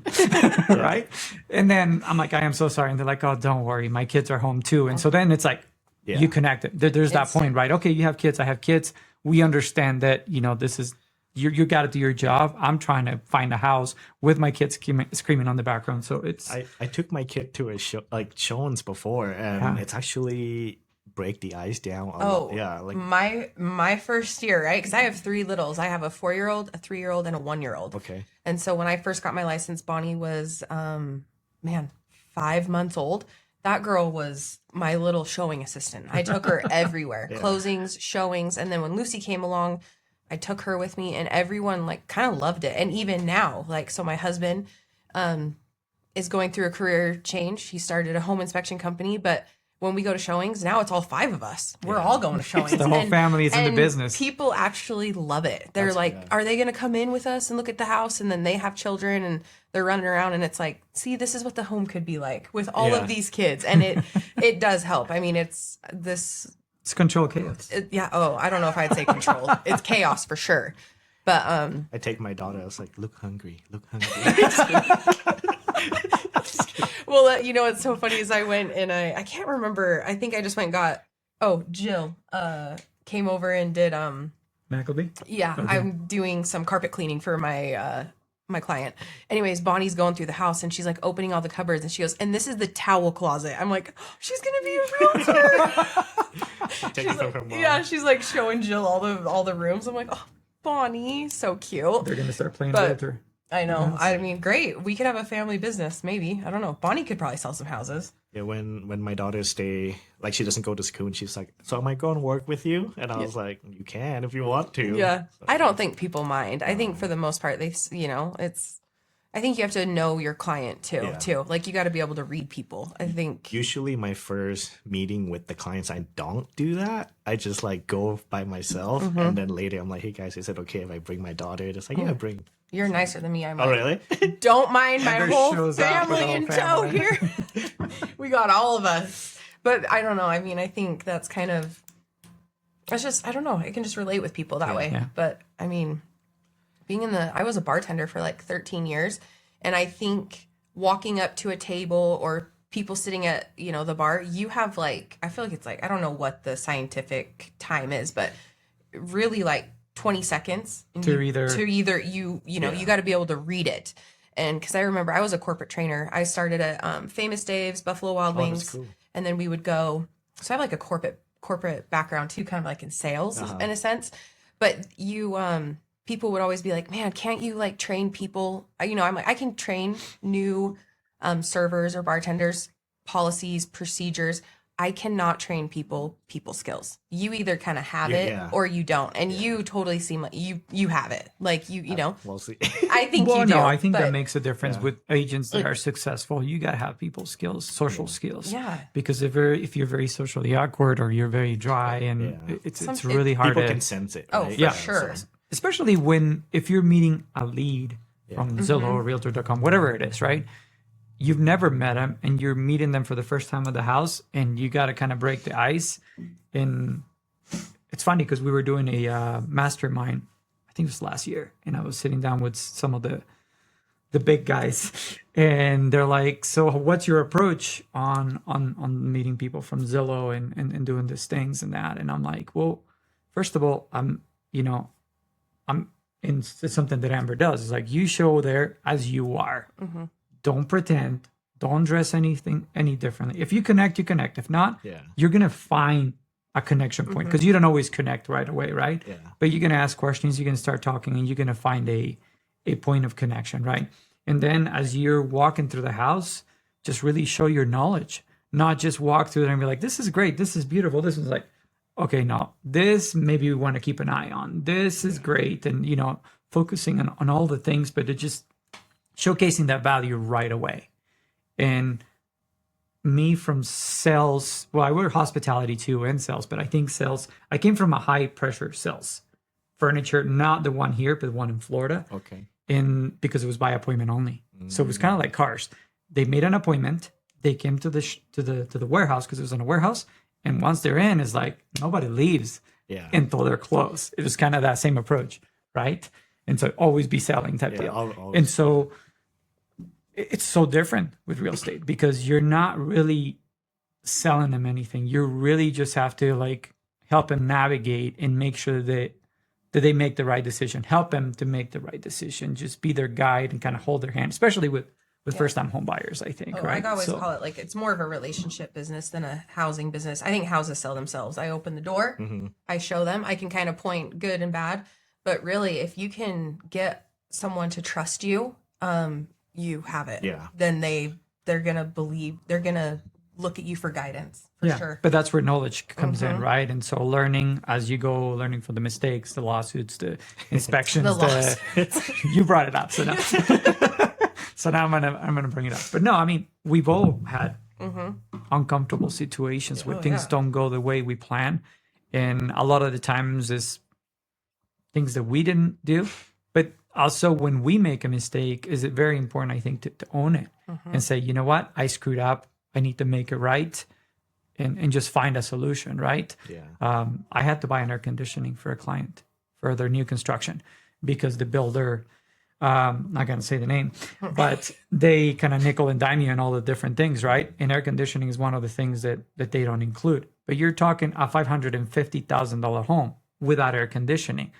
right? And then I'm like, I am so sorry, and they're like, oh, don't worry, my kids are home too. And so then it's like, Yeah. you connect it. There's that point, right? Okay, you have kids, I have kids. We understand that, you know, this is you got to do your job. I'm trying to find a house with my kids screaming on the background. So it's I took my kid to a show like showings before, and it's actually break the ice down. A lot. Yeah, like my first year, right? Because I have 3 littles. I have a 4-year-old, a 3-year-old, and a 1-year-old. okay. And so when I first got my license, Bonnie was 5 months old. That girl was my little showing assistant. I took her everywhere, closings, showings, and then when Lucy came along, I took her with me, and everyone like kind of loved it. And even now, like, so my husband is going through a career change. He started a home inspection company, but when we go to showings, now it's all 5 of us. We're all going to showings. the whole family is in the and business. People actually love it. They're like, are they going to come in with us and look at the house? And then they have children and they're running around, and it's like, see, this is what the home could be like with all of these kids. And it does help. I mean, it's control chaos. I don't know if I'd say control. It's chaos for sure. But I take my daughter. I was like, look hungry, look hungry. well, you know what's so funny is I went and I can't remember. I think I just went and got Jill came over and did Mackleby? yeah, Okay. I'm doing some carpet cleaning for my my client. Anyways, Bonnie's going through the house and she's like opening all the cupboards and she goes, and this is the towel closet. I'm like, oh, she's gonna be a realtor. Take it from her mom. Yeah, she's like showing Jill all the rooms. I'm like, oh, Bonnie, so cute. They're going to start playing But- realtor. I know. I mean, great. We could have a family business, maybe. I don't know. Bonnie could probably sell some houses. Yeah, when my daughter like she doesn't go to school, and she's like, so am I going to work with you? And I was like, you can if you want to. Yeah. So, I don't think people mind. I think for the most part, I think you have to know your client too. Like you got to be able to read people. I think. usually my first meeting with the clients, I don't do that. I just like go by myself, and then later I'm like, hey guys, is it okay if I bring my daughter? It's like, yeah, bring. You're nicer than me. I might. Oh, really? Don't mind my Amber whole shows up with family the whole in tow family. here. We got all of us. But I don't know. I mean, I think that's kind of, it's just, I don't know. I can just relate with people that way. Yeah. But I mean, I was a bartender for like 13 years. And I think walking up to a table or people sitting at, the bar, you have like, I feel like it's like, I don't know what the scientific time is, but really like 20 seconds To you Yeah. got to be able to read it. And because I remember I was a corporate trainer. I started at Famous Dave's, Buffalo Wild Oh, Wings. that's cool. And then we would go, so I have like a corporate background too, kind of like in sales in a sense. But people would always be like, man, can't you like train people? I'm like, I can train new servers or bartenders, policies, procedures. I cannot train people skills. You either kind of have it Yeah. or you don't. And you totally seem like you have it. Like you know, Mostly. I think Well, you do. no, I think that but- makes a difference Yeah. with agents that are successful. You got to have people skills, social skills. Yeah. Because if you're very socially awkward or you're very dry and Yeah. it's really hard People to, can sense it. Oh, right? for Yeah. sure. especially if you're meeting a lead from Zillow or Realtor.com, whatever it is, right? You've never met them and you're meeting them for the first time at the house and you got to kind of break the ice. And it's funny because we were doing a mastermind, I think it was last year, and I was sitting down with some of the big guys and they're like, so what's your approach on meeting people from Zillow and doing these things and that? And I'm like, well, first of all, it's something that Amber does. It's like, you show there as you are. Don't pretend. Don't dress any differently. If you connect, you connect. If not, Yeah. you're going to find a connection point because you don't always connect right away, right? Yeah. But you're going to ask questions, you're going to start talking, and you're going to find a point of connection, right? And then as you're walking through the house, just really show your knowledge, not just walk through there and be like, this is great, this is beautiful. This is like, okay, no, this maybe we want to keep an eye on. This is great. And, focusing on all the things, but it just showcasing that value right away. And me from sales, well, I work hospitality too and sales, but I think sales, I came from a high pressure sales furniture, not the one here, but the one in Florida. Okay. Because it was by appointment only. So it was kind of like cars. They made an appointment. They came to the warehouse because it was in a warehouse. And once they're in, it's like nobody leaves Yeah. until they're closed. It was kind of that same approach, right? And so always be selling type deal. always. And so it's so different with real estate because you're not really selling them anything. You really just have to like help them navigate and make sure that they make the right decision. Help them to make the right decision. Just be their guide and kind of hold their hand, especially with first-time home buyers, I think, right? I always call it like it's more of a relationship business than a housing business. I think houses sell themselves. I open the door, I show them, I can kind of point good and bad, but really, if you can get someone to trust you, you have it. Yeah. Then they're gonna believe. They're gonna look at you for guidance for sure. But that's where knowledge comes in, right? And so learning as you go, learning from the mistakes, the lawsuits, the inspections, you brought it up, so now. So now I'm gonna bring it up. But no, I mean, we've all had uncomfortable situations where things don't go the way we plan. And a lot of the times is things that we didn't do. But also when we make a mistake, is it very important, I think, to own it and say, you know what, I screwed up. I need to make it right and just find a solution, right? Yeah. I had to buy an air conditioning for a client for their new construction because the builder, not going to say the name, but they kind of nickel and dime you on all the different things, right? And air conditioning is one of the things that they don't include. But you're talking a $550,000 home without air conditioning.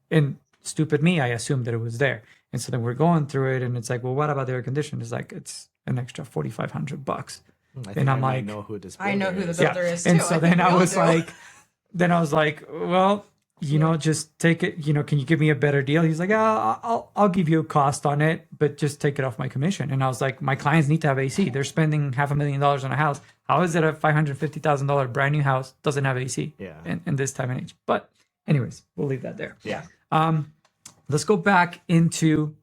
And stupid me, I assumed that it was there. And so then we're going through it and it's like, well, what about the air conditioning? It's like, it's an extra $4,500. And I'm like, know who this I know who the is. builder is too. And so then think we I all was do. like, well, just take it, can you give me a better deal? He's like, I'll give you a cost on it, but just take it off my commission. And I was like, my clients need to have AC. They're spending $500,000 on a house. How is it a $550,000 brand new house doesn't have AC in this time and age? But anyways, we'll leave that there. Yeah. Let's go back into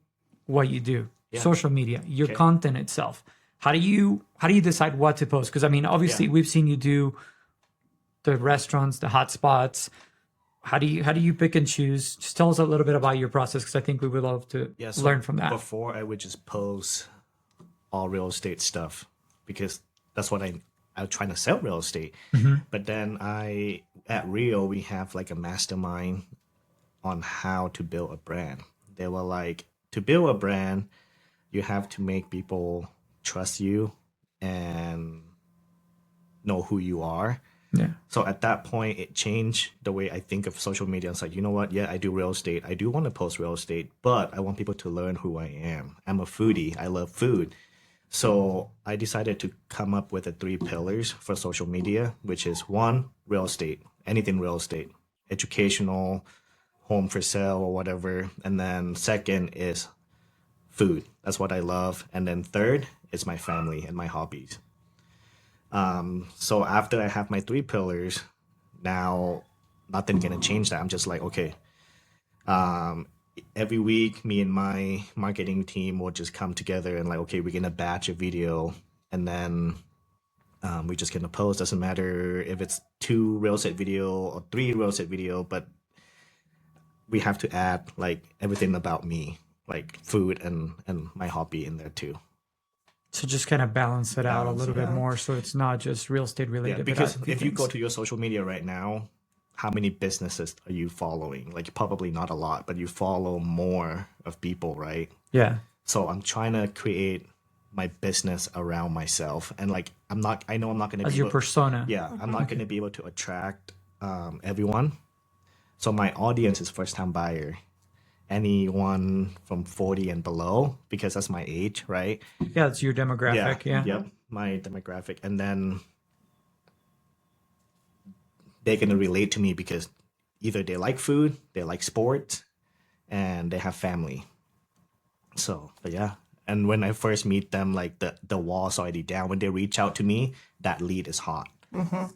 what you do. Social media, your content itself. How do you decide what to post? Because I mean, obviously we've seen you do the restaurants, the hot spots, How do you pick and choose? Just tell us a little bit about your process, because I think we would love to Yeah, so learn from that. before I would just post all real estate stuff because that's what I'm trying to sell real estate. But then at Rio we have like a mastermind on how to build a brand. They were like, to build a brand, you have to make people trust you and know who you are. Yeah. So at that point, it changed the way I think of social media. It's like, you know what? Yeah, I do real estate. I do want to post real estate, but I want people to learn who I am. I'm a foodie. I love food. So I decided to come up with the 3 pillars for social media, which is 1, real estate, anything real estate, educational, home for sale or whatever. And then 2nd is food. That's what I love. And then 3rd is my family and my hobbies. So after I have my 3 pillars, now nothing gonna change that. I'm just like, okay, every week, me and my marketing team will just come together and like, okay, we're gonna batch a video, and then we're just gonna post. Doesn't matter if it's 2 real estate video or 3 real estate video, but we have to add like everything about me, like food and my hobby in there too. So just kind of balance it out a little bit Yeah. more, so it's not just real estate related. Yeah, but because other if you go things. to your social media right now, how many businesses are you following? Like probably not a lot, but you follow more of people, right? Yeah. So I'm trying to create my business around myself, and like I know I'm not going to As be your able, persona. yeah, I'm not going to be able to attract everyone. So my audience is first time buyer, anyone from 40 and below, because that's my age, right? Yeah, it's your demographic. Yeah. Yep, my demographic. And then they're going to relate to me because either they like food, they like sports, and they have family. So, but yeah. And when I first meet them, like the wall's already down. When they reach out to me, that lead is hot.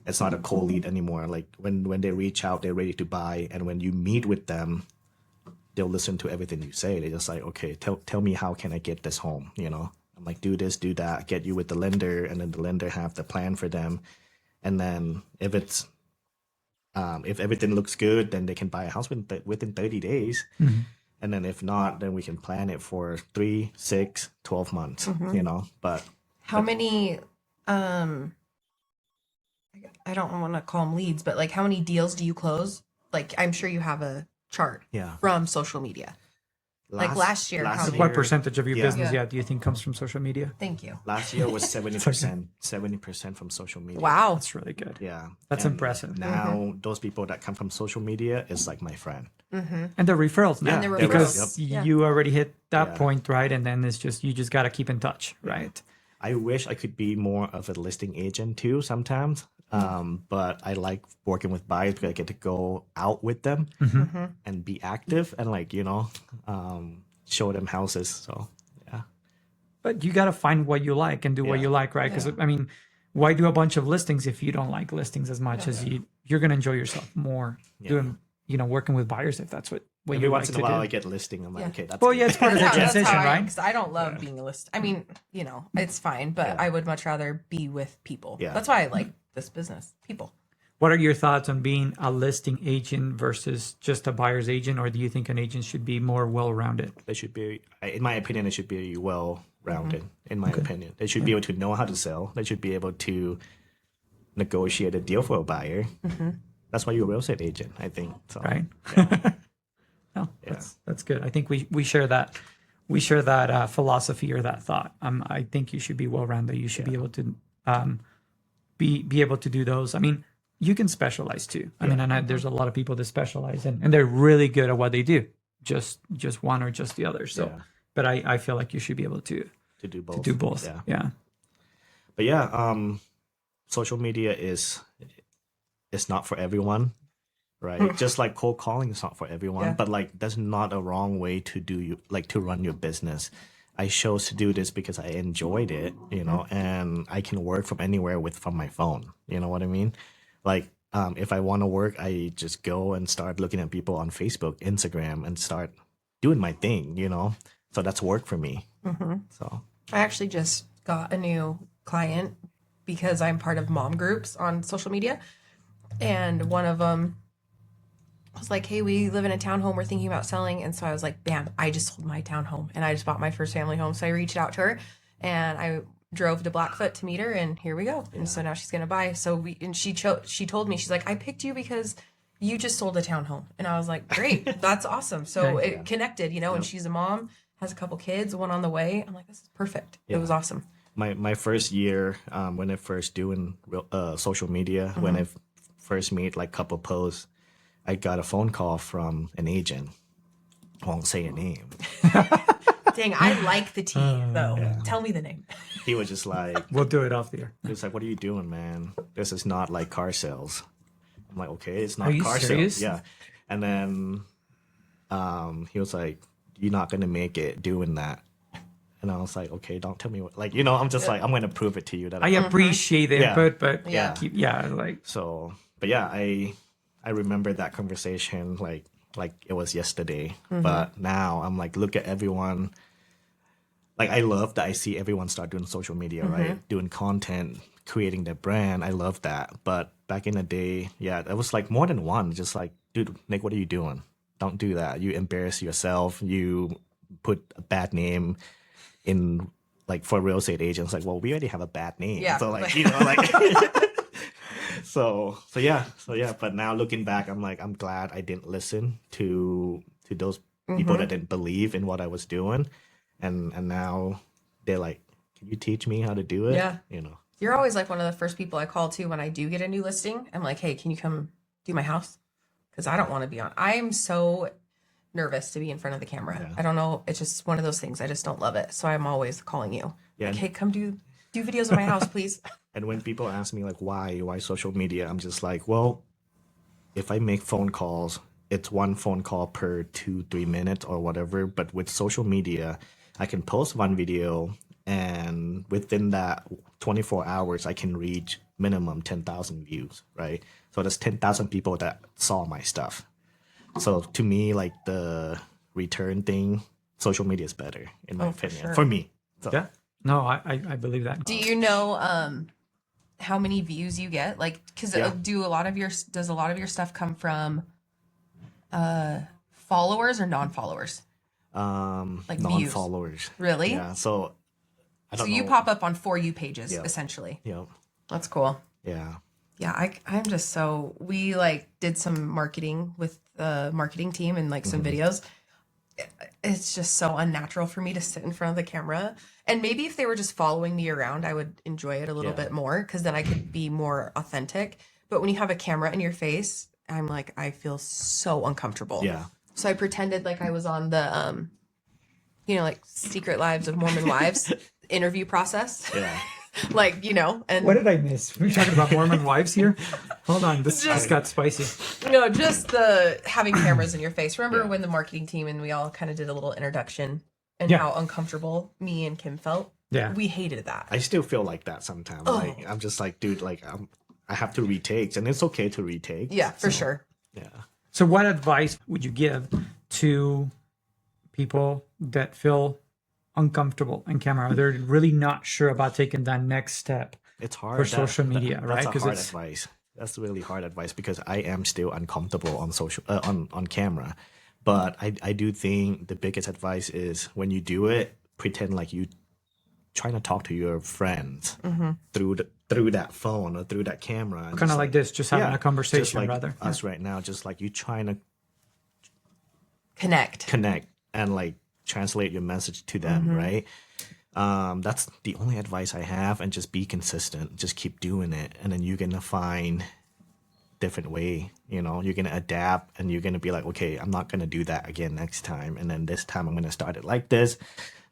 It's not a cold lead anymore. Like when they reach out, they're ready to buy. And when you meet with them, they'll listen to everything you say. They're just like, okay, tell me how can I get this home? You know, I'm like, do this, do that, get you with the lender, and then the lender have the plan for them. And then if everything looks good, then they can buy a house within 30 days. And then if not, then we can plan it for 3, 6, 12 months, you know, but How many I don't want to call them leads, but like how many deals do you close? Like I'm sure you have a chart yeah. from social media. Like last year, how many? What percentage of your Yeah. business, Yeah. do you think comes from social media? Thank you. Last year was 70% from social media. Wow. That's really good. Yeah. That's And impressive. Now those people that come from social media is like my friend. And the referrals now, And the referrals. because Yep. you already hit that Yeah. point, right? And then it's just, you just got to keep in touch, right? I wish I could be more of a listing agent too sometimes. But I like working with buyers because I get to go out with them and be active and like, you know, show them houses. So yeah. But you got to find what you like and do what Yeah. you like, right? Because I mean, why do a bunch of listings if you don't like listings as much as you're going to enjoy yourself more doing, you know, working with buyers if that's what Every you like once to in a while do. I get listing. I'm like, Yeah. okay, that's Well, good. yeah, it's part of the That's transition, how I am, right? 'cause I don't love being a list. I mean, you know, it's fine, but I would much rather be with people. Yeah. That's why I like this business. People. What are your thoughts on being a listing agent versus just a buyer's agent, or do you think an agent should be more well-rounded? They should be, in my opinion, they should be well rounded. In my opinion, they should be able to know how to sell. They should be able to negotiate a deal for a buyer. That's why you're a real estate agent, I think. So, Right? No, Yeah. that's good. I think we share that philosophy or that thought. I think you should be well-rounded. You should be able to be able to do those. I mean, you can specialize too. I mean, there's a lot of people that specialize and they're really good at what they do. Just one or just the other. So, Yeah. but I feel like you should be able to to do both. do both. Yeah. Yeah. But yeah, social media is not for everyone, right? Just like cold calling is not for everyone, Yeah. but like that's not a wrong way to to run your business. I chose to do this because I enjoyed it, you know, and I can work from anywhere from my phone. You know what I mean? Like if I want to work, I just go and start looking at people on Facebook, Instagram, and start doing my thing, you know. So that's work for me. So I actually just got a new client because I'm part of mom groups on social media. And one of them I was like, hey, we live in a townhome. We're thinking about selling. And so I was like, bam, I just sold my townhome and I just bought my first family home. So I reached out to her and I drove to Blackfoot to meet her and here we go. And so now she's going to buy. So she told me, she's like, I picked you because you just sold a townhome. And I was like, great, that's awesome. So it connected, and she's a mom, has a couple kids, one on the way. I'm like, this is perfect. It was awesome. My first year, when I first doing social media, when I first made like couple posts, I got a phone call from an agent. I won't say a name. Dang, I like the tea though. Yeah. Tell me the name. He was just like, We'll do it off the air. he was like, what are you doing, man? This is not like car sales. I'm like, okay, it's not Are you car serious? sales. Yeah. And then he was like, you're not going to make it doing that. And I was like, okay, don't tell me what, like, I'm just like, I'm going to prove it to you that I appreciate the input, but So, but yeah, I remember that conversation like it was yesterday. But now I'm like, look at everyone. Like, I love that I see everyone start doing social media, right? Doing content, creating their brand. I love that. But back in the day, it was like more than one. Just like, dude, Nick, what are you doing? Don't do that. You embarrass yourself. You put a bad name in, like, for real estate agents. Like, well, we already have a bad name. Yeah. So like, like. So yeah. But now looking back, I'm like, I'm glad I didn't listen to those people that didn't believe in what I was doing. And now they're like, can you teach me how to do it? Yeah. You're always like one of the first people I call too when I do get a new listing. I'm like, hey, can you come do my house? Because I don't want to be on. I am so nervous to be in front of the camera. Yeah. I don't know. It's just one of those things. I just don't love it. So I'm always calling you. Yeah. Like, hey, come do videos of my house, please. And when people ask me like, why social media? I'm just like, well, if I make phone calls, it's one phone call per 2-3 minutes or whatever. But with social media, I can post one video and within that 24 hours, I can reach minimum 10,000 views, right? So there's 10,000 people that saw my stuff. So to me, like the return thing, social media is better in my opinion, for me. So. Yeah. No, I believe that. Do you know how many views you get? Like, because does a lot of your stuff come from followers or non-followers? Like non-followers. Views. Really? Yeah. So I don't know. You pop up on For You pages, essentially. Yep. That's cool. Yeah. Yeah, I'm just so, we like did some marketing with the marketing team and like some videos. It's just so unnatural for me to sit in front of the camera. And maybe if they were just following me around, I would enjoy it a little bit more because then I could be more authentic. But when you have a camera in your face, I'm like, I feel so uncomfortable. Yeah. So I pretended like I was on the, like Secret Lives of Mormon Wives interview process. Yeah. Like, and What did I miss? We're talking about Mormon wives here. Hold on, this just got spicy. No, just the having cameras in your face. Remember when the marketing team and we all kind of did a little introduction and how uncomfortable me and Kim felt? Yeah. We hated that. I still feel like that sometimes. Oh. Like I'm just like, dude, like I have to retake, and it's okay to retake. Yeah, for sure. Yeah. So what advice would you give to people that feel uncomfortable on camera? They're really not sure about taking that next step. It's hard for social media, right? That's hard advice. That's really hard advice because I am still uncomfortable on on camera. But I do think the biggest advice is when you do it, pretend like you trying to talk to your friends through that phone or through that camera. Kind of like this, just having a conversation, just like rather. us right now, just like you trying to Connect and like translate your message to them, right? That's the only advice I have, and just be consistent. Just keep doing it, and then you're gonna find different way. You're gonna adapt, and you're gonna be like, okay, I'm not gonna do that again next time, and then this time I'm gonna start it like this.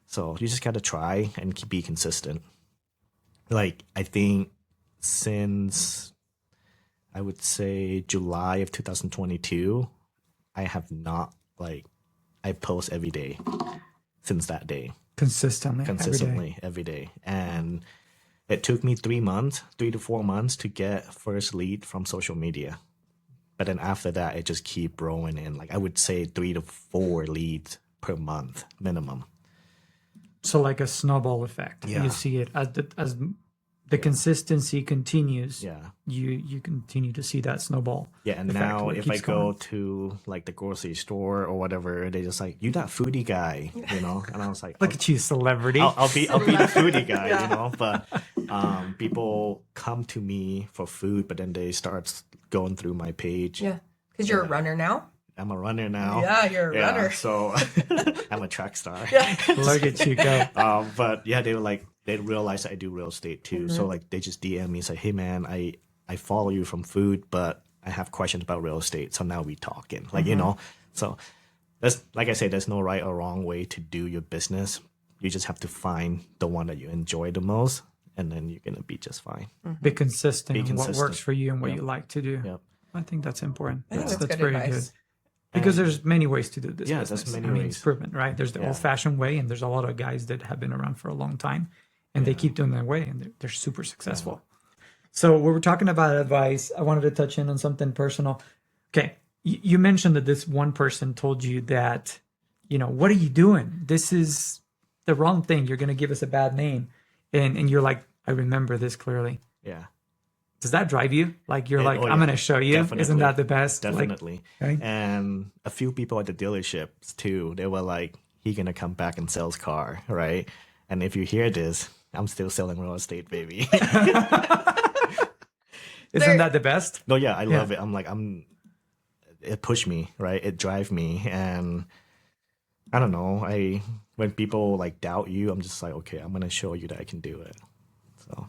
So you just gotta try and be consistent. Like I think since I would say July of 2022, I have not I post every day since that day. Consistently Every day. And it took me 3 to 4 months to get first lead from social media. But then after that, it just keep growing in. Like I would say 3 to 4 leads per month minimum. So like a snowball effect. Yeah. You see it as the consistency continues, Yeah. you continue to see that snowball. Yeah, and effect now where it if I keeps go going. to like the grocery store or whatever, they just like, you that foodie guy, you know? And I was like, Look at you, celebrity. I'll be the foodie guy, Yeah. you know. But people come to me for food, but then they start going through my page. Yeah. Because you're a runner now. I'm a runner now. Yeah, you're a runner. So I'm a track star. Yeah. Look at you go. But yeah, they were like, they realized I do real estate too. So like they just DM me and say, hey man, I follow you from food, but I have questions about real estate. So now we talking, like, you know. So that's, like I say, there's no right or wrong way to do your business. You just have to find the one that you enjoy the most, and then you're gonna be just fine. Be consistent Be in what consistent. works for you and what Yep. you like to do. Yep. I think that's important. I think that's good very advice. good. Because there's many ways to do this. Yeah, there's business. many I mean, ways. it's proven, right? There's the Yeah. old-fashioned way, and there's a lot of guys that have been around for a long time, and they keep doing their way, and they're super successful. So we were talking about advice. I wanted to touch in on something personal. Okay, you mentioned that this one person told you that, you know, what are you doing? This is the wrong thing. You're going to give us a bad name, and you're like, I remember this clearly. Yeah, Does that drive you? Like you're like, oh, I'm yeah. going to show you. Isn't Definitely. that the best? Like, definitely. right? And a few people at the dealerships too, they were like, he gonna come back and sell his car, right? And if you hear this, I'm still selling real estate, baby. Isn't that the best? No, yeah, I love it. It pushed me, right? It drive me, and I don't know. When people like doubt you, I'm just like, okay, I'm gonna show you that I can do it. So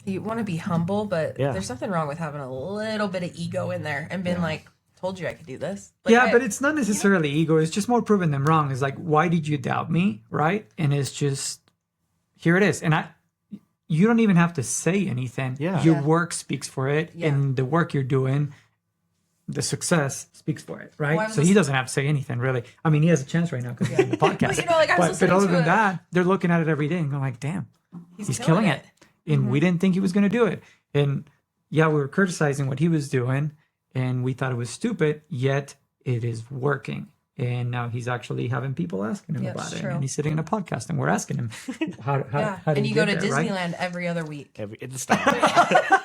You want to be humble, but Yeah. there's nothing wrong with having a little bit of ego in there and being like, told you I could do this. Like, Yeah, but it's not necessarily ego. It's just more proving them wrong. It's like, why did you doubt me, right? And it's just, here it is. And you don't even have to say anything. Yeah. Your Yeah. work speaks for it, Yeah. and the work you're doing, the success speaks for it, right? Well, I was so he just- doesn't have to say anything really. I mean, he has a chance right now because he's in the podcast. But, you know, like, I was but listening other to than a- that, they're looking at it every day and going like, damn, he's killing it. And Mm-hmm. we didn't think he was going to do it. And yeah, we were criticizing what he was doing, and we thought it was stupid, yet it is working. And now he's actually having people asking him Yeah, about it's it. true. And he's sitting in a podcast, and we're asking him, how Yeah. did And he you go to get there, right? Disneyland every other week. it's not.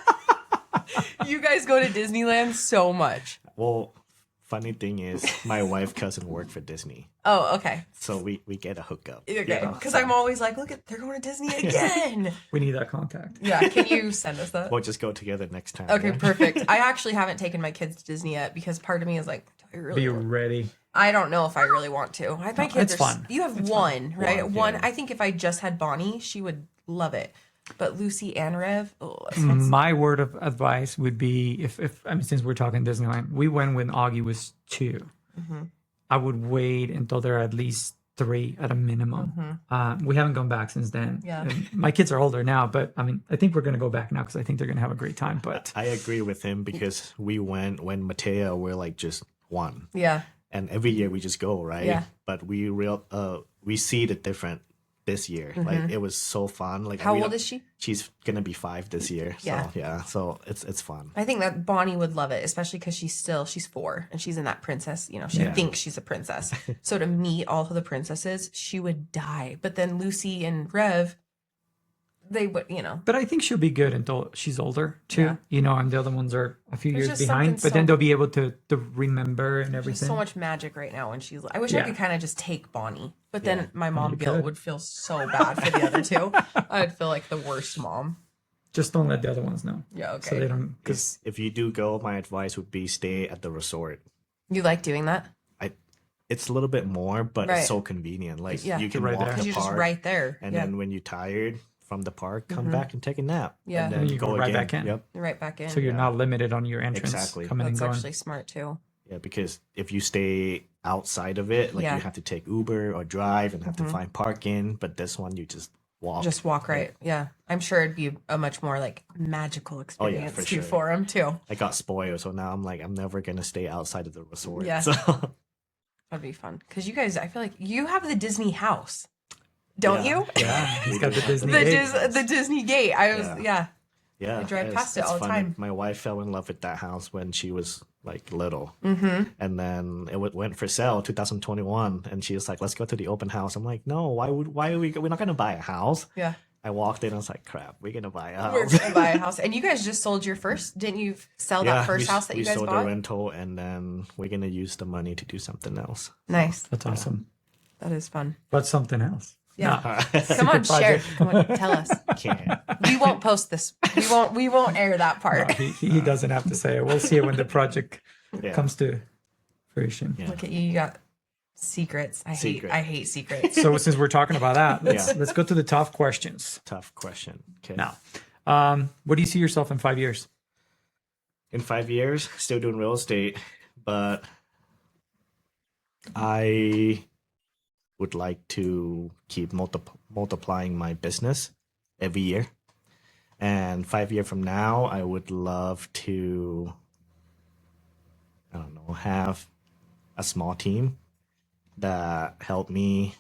You guys go to Disneyland so much. Well, funny thing is, my wife cousin worked for Disney, Oh, okay. so we get a hookup. you Okay. know, Because so I'm always like, look at, they're going to Disney again. We need that contact. Yeah. Can you send us that? we'll just go together next time. Okay, right? perfect. I actually haven't taken my kids to Disney yet because part of me is like, do I really Be want- ready. I don't know if I really want to. My kids it's are fun. You have one, right? One, yeah. I think if I just had Bonnie, she would love it. But Lucy and Rev, oh, that sounds- My word of advice would be if I mean, since we're talking Disneyland, we went when Augie was 2. Mm-hmm. I would wait until they're at least 3 at a minimum. We haven't gone back since then. Mm-hmm. Yeah. And my kids are older now, but I mean, I think we're going to go back now because I think they're going to have a great time. But I agree with him because we went when Mateo were like just 1. yeah. And every year we just go, right? Yeah. But we see the different this year. Like it was so fun. Like How we old don't- is she? She's gonna be 5 this year. Yeah. So yeah. So it's fun. I think that Bonnie would love it, especially because she's 4 and she's in that princess. You know, she Yeah. thinks she's a princess. So to meet all of the princesses, she would die. But then Lucy and Rev, they would, you know, I think she'll be good until she's older too. Yeah. You know, and the other ones are a few There's years just behind. something But then so- they'll be able to remember and there's everything. so much magic right now when she's. I wish I Yeah. could kind of just take Bonnie, but then Yeah. my mom you Gail could. would feel so bad for the other two. I'd feel like the worst mom. Just don't let the other ones know. Yeah, So they okay. don't. Because If you do go, my advice would be stay at the resort. You like doing that? It's a little bit more, but Right. it's so convenient. Like Yeah. you can Right walk there. the Because you're just park, right there. and yeah, then when you're tired from the park, come back and take a nap. Yeah. And then And you go right again. back in. Yep. you're right back in. so you're not limited on your entrance Exactly. coming That's and going. actually smart too. Yeah, because if you stay outside of it, like Yeah. you have to take Uber or drive and have to find parking. But this one, you just walk. Just walk right. Yeah, I'm sure it'd be a much more like magical experience for too sure. for him too. I got spoiled, so now I'm like, I'm never gonna stay outside of the resort. Yeah. So That'd be fun because you guys, I feel like you have the Disney house, don't Yeah. you? Yeah, he's got the Disney. The, gate. the Disney gate. I was Yeah. yeah. yeah, I drive it's- past it it's all the funny. time. My wife fell in love with that house when she was like little, Mm-hmm. and then it went for sale 2021, and she was like, "Let's go to the open house." I'm like, "No, why are we? We're not gonna buy a house." Yeah. I walked in, I was like, crap, we're gonna buy a We're house. gonna buy a house. And you guys just sold your first, didn't you sell that first house that you guys sold bought? a rental, and then we're gonna use the money to do something else. Nice. That's awesome. That is fun. But something else. Yeah. Nah. Come on, share. project. Come on, tell us. Can't. We won't post this. We won't air that part. No, he doesn't have to say it. We'll see it when the project Yeah. comes to fruition. Yeah. Look at you. You got secrets. I hate secrets. So since we're talking about that, Yeah. let's go to the tough questions Tough question. Okay. now. What do you see yourself in 5 years? In 5 years, still doing real estate, but I would like to keep multiplying my business every year. And 5 years from now, I would love to, I don't know, have a small team that help me,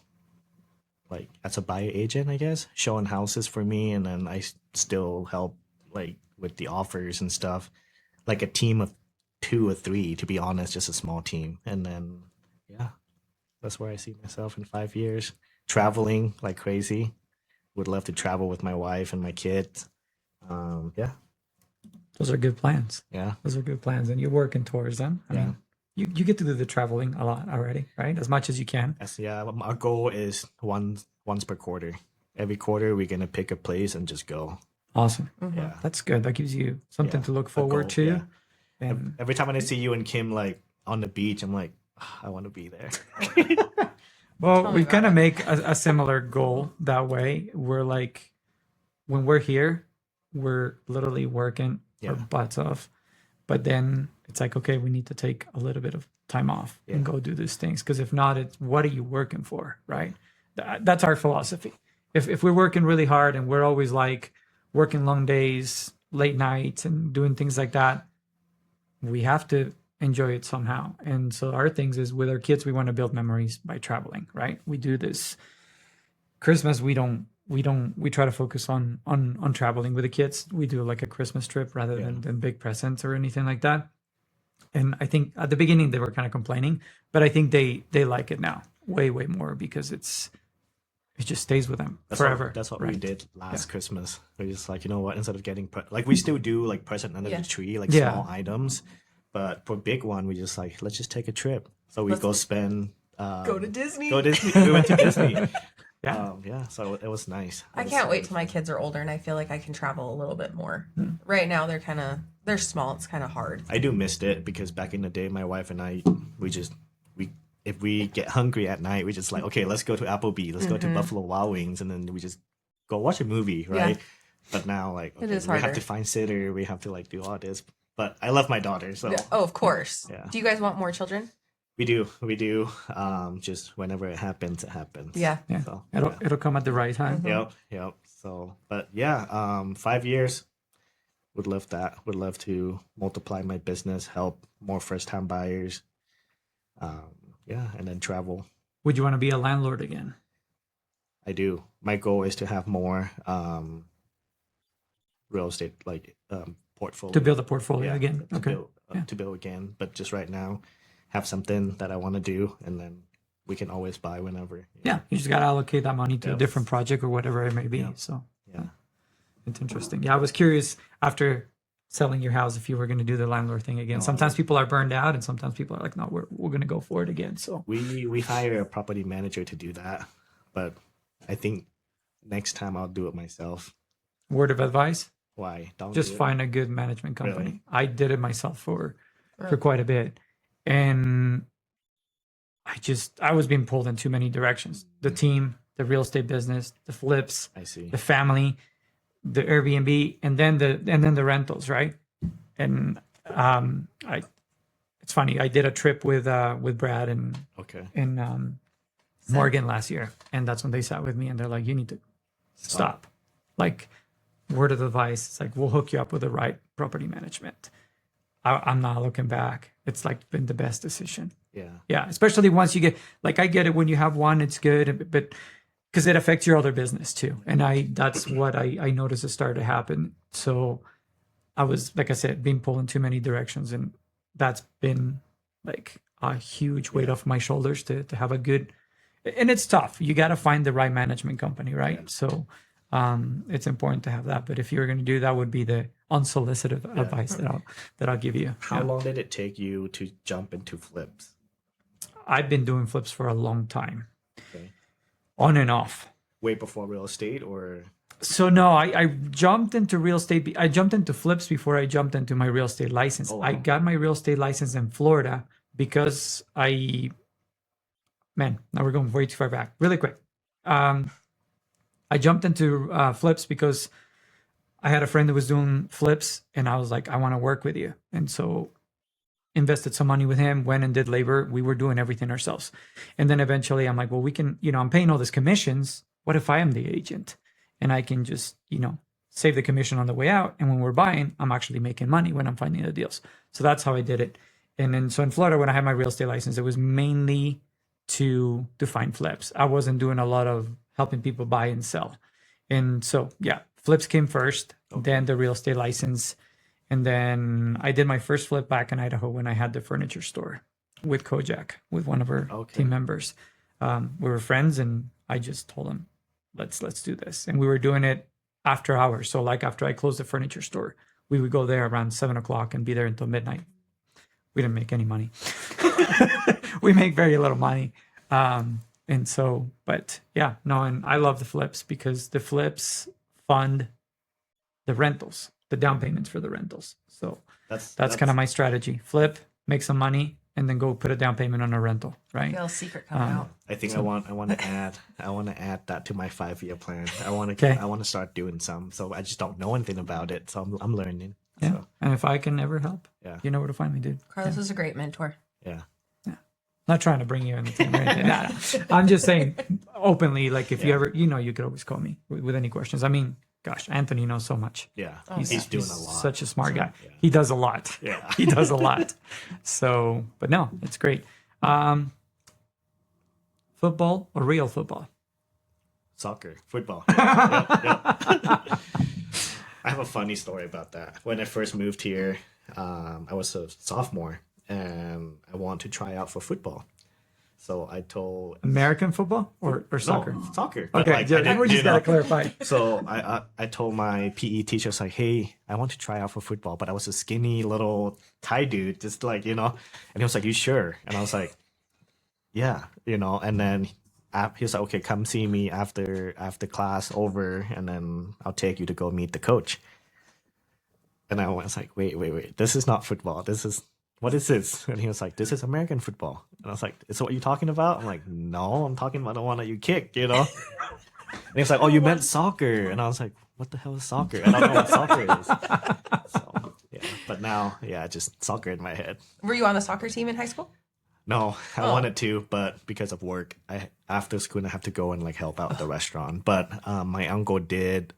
like as a buyer agent, I guess, showing houses for me, and then I still help like with the offers and stuff, like a team of 2 or 3, to be honest, just a small team. And then yeah, that's where I see myself in 5 years, traveling like crazy. Would love to travel with my wife and my kids. Yeah, Those are good plans. yeah, Those are good plans, and you're working towards them. I Yeah. mean, you get to do the traveling a lot already, right? As much as you can. yeah. Our goal is once per quarter. Every quarter, we're gonna pick a place and just go. Awesome. Yeah, That's good. That gives you something Yeah, to look a forward goal, to. yeah. And Every time when I see you and Kim like on the beach, I'm like, "Ah, I want to be there." well, Tell we me kind of about make a similar goal that way. We're like, when we're here, we're literally working our Yeah. butts off. But then it's like, okay, we need to take a little bit of time off and Yeah. go do these things. Because if not, it's what are you working for, right? That's our philosophy. If we're working really hard and we're always like working long days, late nights, and doing things like that, we have to enjoy it somehow. And so our things is with our kids, we want to build memories by traveling, right? We do this Christmas. We try to focus on traveling with the kids. We do like a Christmas trip rather Yeah. than big presents or anything like that. And I think at the beginning they were kind of complaining, but I think they like it now way more because it just stays with them forever. That's what right? we did last Christmas. We're just like, you know what? Instead of getting like, we still do like present under Yeah. the tree, like Yeah. small items, but for big one, we just like, let's just take a trip. So we go spend. Go to Disney. Go Disney. We went to Disney. Yeah. Yeah. So it was nice. I can't wait till my kids are older and I feel like I can travel a little bit more. Right now they're small. It's kind of hard. I do missed it because back in the day, my wife and I, if we get hungry at night, we just like, okay, let's go to Applebee's, let's go to Buffalo Wild Wings, and then we just go watch a movie, right? Yeah. But now, like, okay, is we have harder. to find sitter, we have to like do all this. But I love my daughter, so Yeah. Oh, of course. Yeah. Do you guys want more children? we do. Just whenever it happens, it happens. Yeah. Yeah. So, It'll come at the right time. Yep. So, but yeah, 5 years. Would love that. Would love to multiply my business, help more first-time buyers. Yeah, and then travel. Would you want to be a landlord again? I do. My goal is to have more real estate like portfolio To build a portfolio Yeah, again? to Okay. build, to build again. But just right now, have something that I want to do, and then we can always buy whenever. Yeah. You just got to allocate that money to a Yep. different project or whatever it may be. Yep. So Yeah. it's interesting. Yeah. I was curious after selling your house if you were going to do the landlord thing again. Sometimes people are burned out and sometimes people are like, no, we're going to go for it again. So We hire a property manager to do that, but I think next time I'll do it myself. word of advice, Why? Don't just do it. find a good management company. Really? I did it myself for Really? quite a bit. And I was being pulled in too many directions. The team, the real estate business, the flips, I see. the family, the Airbnb, and then the rentals, right? And it's funny. I did a trip with Brad and Okay. Morgan last year, and that's when they sat with me and they're like, "You need to stop." Like, word of advice, it's like we'll hook you up with the right property management. I'm not looking back. It's like been the best decision. Yeah. Yeah, especially once you get like I get it when you have one, it's good, but because it affects your other business too. And that's what I noticed it started to happen. So I was, like I said, being pulled in too many directions, and that's been like a huge weight off my shoulders to have a good. And it's tough. You got to find the right management company, right? Yeah. So it's important to have that. But if you're going to do that, would be the unsolicited advice that I'll give you. How long did it take you to jump into flips? I've been doing flips for a long time, Okay. on and off. Way before real estate, or So no, I jumped into real estate. I jumped into flips before I jumped into my real estate license. Oh, wow. I got my real estate license in Florida because now we're going way too far back. Really quick. I jumped into flips because I had a friend that was doing flips, and I was like, I want to work with you. And so invested some money with him, went and did labor. We were doing everything ourselves. And then eventually I'm like, well, we can, I'm paying all these commissions. What if I am the agent? And I can just, save the commission on the way out. And when we're buying, I'm actually making money when I'm finding the deals. So that's how I did it. And then, so in Florida, when I had my real estate license, it was mainly to find flips. I wasn't doing a lot of helping people buy and sell. And so, flips came first, then the real estate license. And then I did my first flip back in Idaho when I had the furniture store with Kojak, with one of our team members. We were friends, and I just told him, let's do this. And we were doing it after hours. So like after I closed the furniture store, we would go there around 7:00 and be there until midnight. We didn't make any money. We make very little money. And so, but and I love the flips because the flips fund the rentals, the down payments for the rentals. So that's kind of my strategy. Flip, make some money, and then go put a down payment on a rental, right? Little secret coming out. I think I want to add that to my 5-year plan. I want to start doing some. So I just don't know anything about it. So I'm learning. Yeah. So, And if I can ever help, you know where to find me, dude. Carlos is a great mentor. yeah. Not trying to bring you in the team or anything. No. I'm just saying openly, like if you ever, you could always call me with any questions. I mean, gosh, Anthony knows so much. Yeah. He's doing a lot. Such a smart guy. Yeah. He does a lot. Yeah. He does a lot. So, but no, it's great. Football or real football? Soccer, football. Yep. I have a funny story about that. When I first moved here, I was a sophomore, and I wanted to try out for football. So I told American football or soccer? No, soccer. Okay, we just gotta clarify. So I told my PE teacher, I was like, hey, I want to try out for football, but I was a skinny little Thai dude, just like, and he was like, you sure? And I was like, yeah, and then he was like, okay, come see me after class over, and then I'll take you to go meet the coach. And I was like, wait, this is not football. What is this? And he was like, this is American football. And I was like, is that what you're talking about? I'm like, no, I'm talking about the one that you kick, And he was like, oh, you meant soccer. And I was like, what the hell is soccer? I don't know what soccer is. So, but now, just soccer in my head. Were you on the soccer team in high school? No, I wanted to, but because of work, after school I have to go and help out at the restaurant. But my uncle did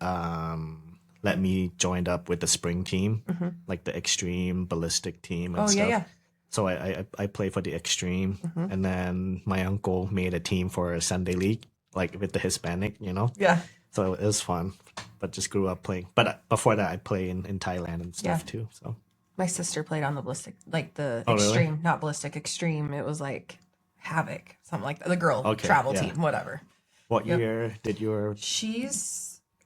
let me join up with the spring team, like the extreme ballistic team and stuff. Yeah. So I play for the extreme, and then my uncle made a team for a Sunday league, like with the Hispanic, Yeah. So it was fun, but just grew up playing. But before that, I play in Thailand and stuff too. So my sister played on the ballistic, like the Oh, extreme, really? not ballistic, extreme. It was like Havoc, something like that. The girl travel team, whatever. What year did your...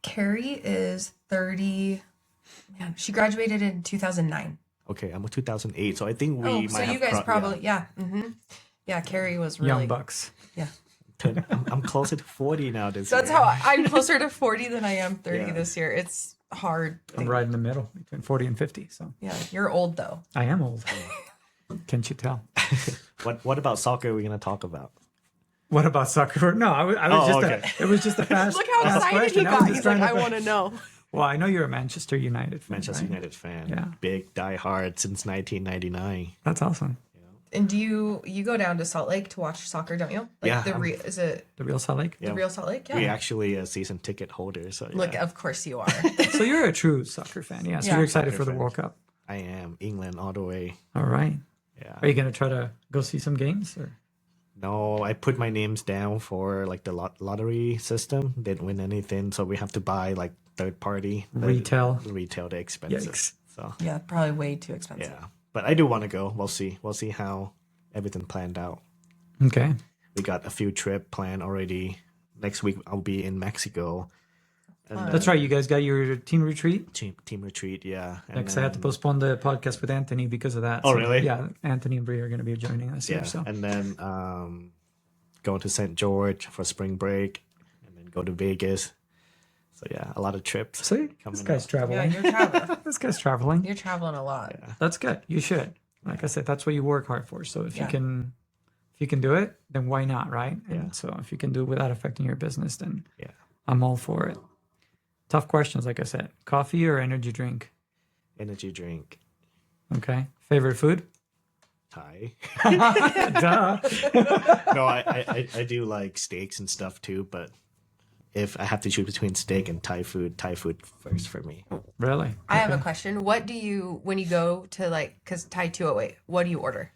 Carrie is 30. Man, she graduated in 2009. Okay, I'm a 2008, so I think we might so have... you guys probably, Yeah, Carrie was really... Young bucks. Yeah. I'm closer to 40 now this That's year. how I'm closer to 40 than I am 30 Yeah. this year. It's hard. I'm right in the middle between 40 and 50. So Yeah, you're old though. I am old. Can't you tell? What about soccer are we going to talk about? What about soccer? No, I was just okay. it was just a fast. Look how fast excited question. he I was got. just He's trying like, to- I want to know. Well, I know you're a Manchester United fan. Manchester right? United fan. Yeah. Big diehard since 1999. That's awesome. And do you go down to Salt Lake to watch soccer, don't you? Like Yeah. is it The real Salt Lake. the real Salt Lake? Yeah. We actually a season ticket holder. So Look, of course you are. So you're a true soccer fan. Yeah. So Yeah. you're excited Soccer for the fan. World Cup. I am England all the way. All right. Yeah. Are you gonna try to go see some games? Or? No, I put my names down for the lottery system. Didn't win anything, so we have to buy third party Retail. the expensive. Yikes. So Yeah, probably way too expensive. yeah, but I do want to go. We'll see how everything planned out. Okay. We got a few trip planned already. Next week I'll be in Mexico, And That's right. You guys got your team retreat. team retreat, yeah. And Because I had to postpone the podcast with Anthony because of that. Oh, really? Yeah, Anthony and Brie are going to be joining us yeah. here. So And then going to St. George for spring break, and then go to Vegas. So yeah, a lot of trips. see, this coming guy's up. Yeah, traveling. you're traveling. This guy's traveling. You're traveling a lot. That's good. You should. Like I said, that's what you work hard for. So if Yeah. you can do it, then why not, right? Yeah. And so if you can do it without affecting your business, then Yeah. I'm all for it. Tough questions, like I said. Coffee or energy drink? Energy drink, Okay. Favorite food? Thai. Duh. No, I do like steaks and stuff too, but if I have to choose between steak and Thai food first for me. Really? I have a question. What do you, when you go to like, because Thai 208, what do you order?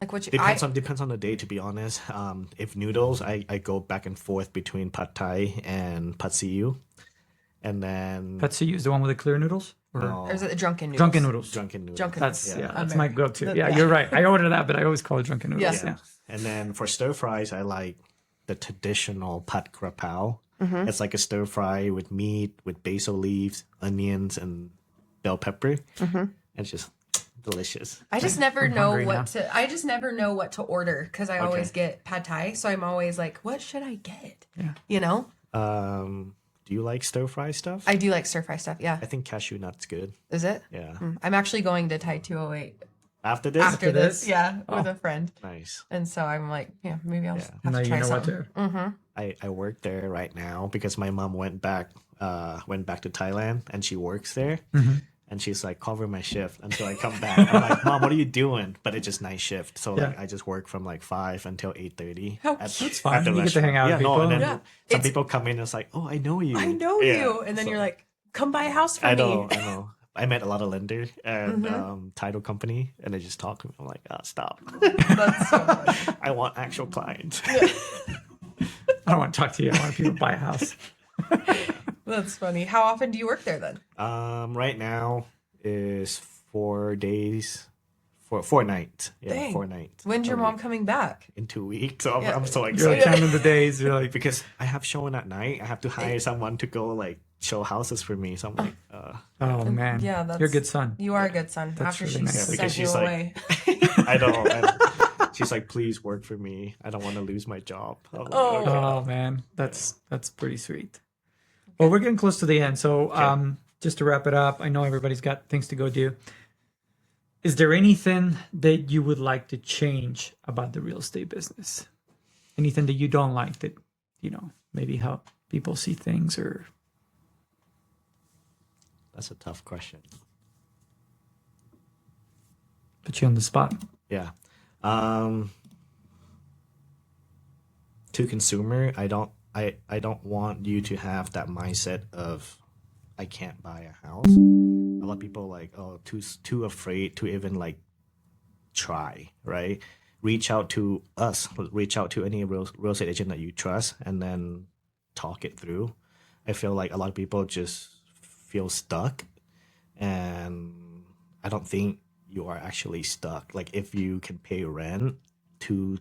Like what you, Depends on the day, to be honest. If noodles, I go back and forth between pad Thai and pad see ew. And then Patsy is the one with the clear noodles? Or or is it the drunken noodles? drunken noodles? drunken noodles. Drunken That's noodles. that's my go-to. Yeah, Yeah. you're right. I order that, but I always call it drunken noodles. Yeah. Yeah. And then for stir fries, I like the traditional pad krapao. Mm-hmm. It's like a stir fry with meat, with basil leaves, onions, and bell pepper. Mm-hmm. It's just delicious. I just never know hungry now. I just never know what to order because I always get pad Thai. So I'm always like, what should I get? Yeah. You know? Do you like stir fry stuff? I do like stir fry stuff. Yeah. I think cashew nuts good. Is it? Yeah. I'm actually going to Thai 208 After this? after this. this? Yeah. With a friend. Nice. And so I'm like, yeah, maybe I'll Yeah. have Now to you try know what something. to. I work there right now because my mom went back to Thailand and she works there. And she's like, cover my shift until I come back. I'm like, Mom, what are you doing? But it's just night shift. So like Yeah. I just work from like 5 until 8:30. How That's fine. You get to hang out with No, people. and then Yeah. some It's- people come in and it's like, oh, I know you. I know Yeah. you. And then So- you're like, come buy a house for I me. know. I met a lot of lenders and title company, and they just talk to me. I'm like, stop. That's so funny. I want actual clients. I don't want to talk to you. I want people to buy a house. That's funny. How often do you work there then? Right now is 4 days, 4 nights. Yeah, Dang. 4 nights. When's your a mom week. coming back? In 2 weeks. So Yeah. I'm so You're like excited. counting the days. You're like, Because I have showing at night. I have to hire someone to go like show houses for me. So I'm like, oh man, Yeah, that's you're a good son. You are a good son. That's After really she nice. Yeah, sent because you she's like- away. I don't. She's like, please work for me. I don't want to lose my job. I'm like, Oh. okay. Oh man, that's pretty sweet. Well, we're getting close to the end, so just to wrap it up, I know everybody's got things to go do. Is there anything that you would like to change about the real estate business? Anything that you don't like that, maybe help people see things or That's a tough question. put you on the spot? Yeah. To consumer, I don't want you to have that mindset of I can't buy a house. A lot of people like, oh, too afraid to even like try, right? Reach out to us, reach out to any real estate agent that you trust, and then talk it through. I feel like a lot of people just feel stuck, and I don't think you are actually stuck. Like if you can pay rent to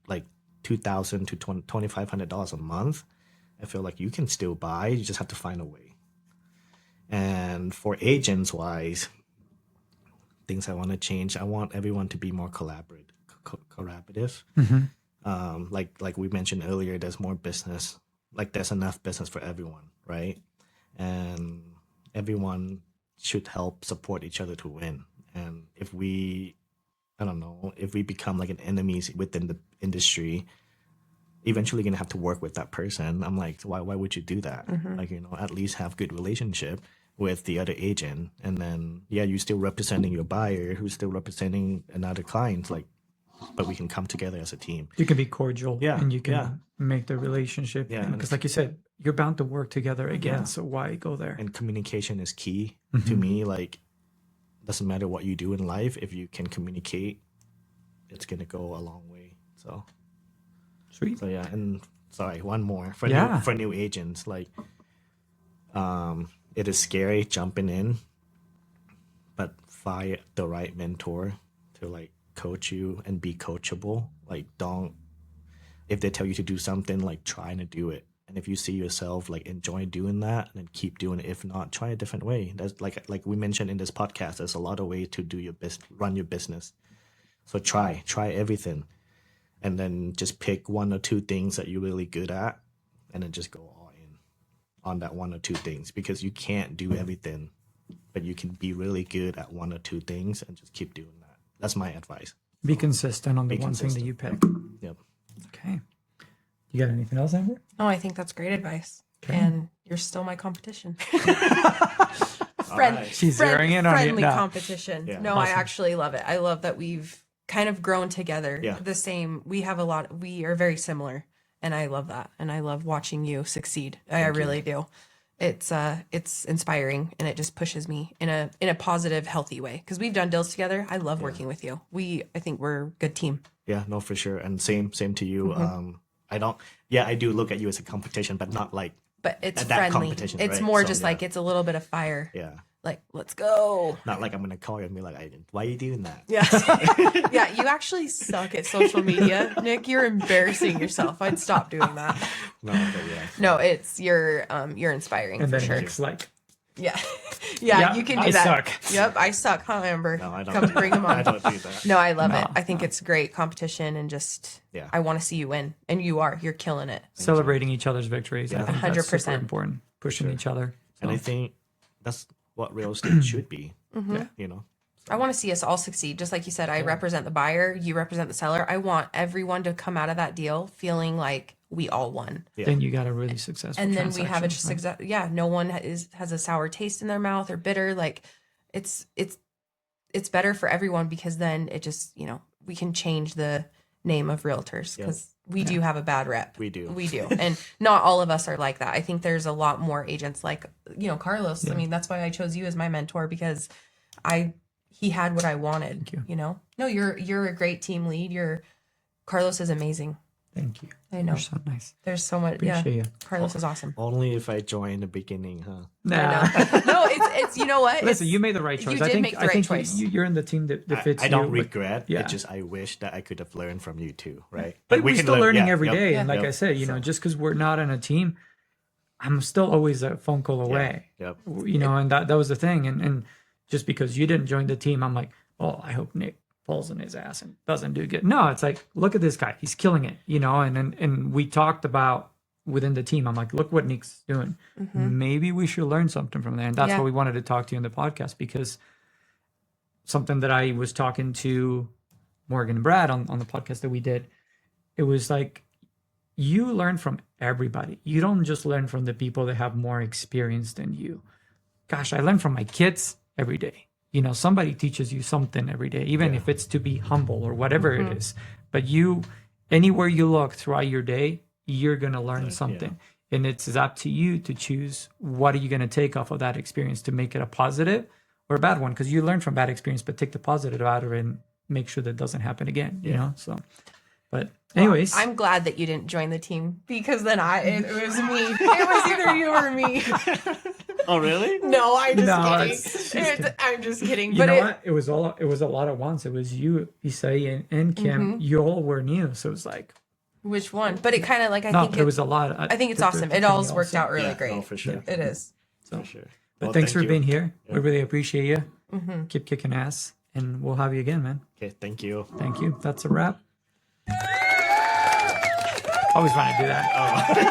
like $2,000 to $2,500 a month, I feel like you can still buy. You just have to find a way. And for agents wise, things I want to change. I want everyone to be more collaborative. Like we mentioned earlier, there's more business. Like there's enough business for everyone, right? And everyone should help support each other to win. And if we become like an enemies within the industry, eventually gonna have to work with that person. I'm like, why would you do that? Like, at least have good relationship with the other agent, and then you're still representing your buyer who's still representing another client, like, but we can come together as a team. You can be cordial, Yeah, and you can yeah. make the relationship. Yeah, Because, like you said, you're bound to work together again. Yeah. So why go there? And communication is key to me. Like, doesn't matter what you do in life, if you can communicate, it's gonna go a long way. So Sweet. yeah, and sorry, one more for Yeah. new agents. Like, it is scary jumping in, but find the right mentor to like coach you and be coachable. Like, don't, if they tell you to do something, like trying to do it And if you see yourself like enjoy doing that, then keep doing it. If not, try a different way. That's like we mentioned in this podcast, there's a lot of ways to do your run your business. So try everything, and then just pick one or two things that you're really good at, and then just go all in on that one or two things, because you can't do everything, but you can be really good at one or two things and just keep doing that. That's my advice. Be consistent on the Be one thing that consistent. you pick. Yep. Okay. You got anything else, Amber? No, I think that's great advice. Okay. And you're still my competition. All right. She's zeroing in on you. Friendly No. competition. Yeah. No, I Awesome. actually love it. I love that we've kind of grown together. Yeah. The same. We are very similar, and I love that. And I love watching you succeed. I really do. It's inspiring, and it just pushes me in a positive, healthy way. Because we've done deals together. I love working with you. I think we're a good team. Yeah, no, for sure. And same to you. I do look at you as a competition, but not like, But it's At that friendly. competition, It's right? more So, just yeah. like it's a little bit of fire. yeah, Like, let's go. not like I'm going to call you and be like, why are you doing that? Yeah. Yeah, you actually suck at social media, Nick. You're embarrassing yourself. I'd stop doing that. No, but yeah. No, you're inspiring And for then sure. Nick's like, Yeah. Yeah, you can do I that. suck. Yep, I suck, huh, Amber? No, I don't. Come bring them on. I don't do that. No, I love No, it. I think it's great competition, and just Yeah. I want to see you win, and you're killing it. celebrating each other's victories. I think that's 100%. super important. Pushing each other. And So, I think that's what real estate should be. Mm-hmm. You know? I want to see us all succeed. Just like you said, I represent the buyer, you represent the seller. I want everyone to come out of that deal feeling like we all won. Yeah. then you got a really successful And then we have a transaction, right? yeah, no one has a sour taste in their mouth or bitter. Like it's better for everyone, because then it just, we can change the name of realtors, because we do have a bad rep. We do. And not all of us are like that. I think there's a lot more agents like, Carlos. I mean, that's why I chose you as my mentor, because he had what I wanted. Thank you. No, you're a great team lead. Carlos is amazing. Thank you. I know. You're so nice. There's so much. Appreciate you. Carlos is awesome. Only if I join in the beginning, huh? Nah. I know. No, it's you know what? Listen, you made the right choice. You I did think make the I right think choice. you're in the team that fits I don't you. regret. yeah. It's just I wish that I could have learned from you too, right? But we we're can still learn- learning yeah, every yep, day. And like yep. I said, So, just because we're not in a team, I'm still always a phone call away. Yep. And that was the thing. And just because you didn't join the team, I'm like, oh, I hope Nick falls in his ass and doesn't do good. No, it's like, look at this guy. He's killing it, and we talked about within the team. I'm like, look what Nick's doing. Maybe we should learn something from there. And that's Yeah. why we wanted to talk to you in the podcast, because something that I was talking to Morgan and Brad on the podcast that we did, it was like, you learn from everybody. You don't just learn from the people that have more experience than you. Gosh, I learn from my kids every day. Somebody teaches you something every day, even if it's to be humble or whatever it is. But anywhere you look throughout your day, you're going to learn something. And it's up to you to choose what are you going to take off of that experience to make it a positive or a bad one. Because you learn from bad experience, but take the positive out of it and make sure that doesn't happen again, So, but anyways. I'm glad that you didn't join the team, because then it was me. It was either you or me. Oh, really? No, I'm just No, kidding. it's just I'm just kidding. You But know what? It was a lot at once. It was you, Isai, and Kim. Mm-hmm. You all were new, so it was like which one? But it kind of like, I think there was a lot. I think it's awesome. It all worked out really Yeah, great. no, for sure. It is. For sure. But Well, thanks thank for you. being here. We really appreciate you. Mm-hmm. Keep kicking ass, and we'll have you again, man. Okay, thank you. Thank you. That's a wrap. Always want to do that.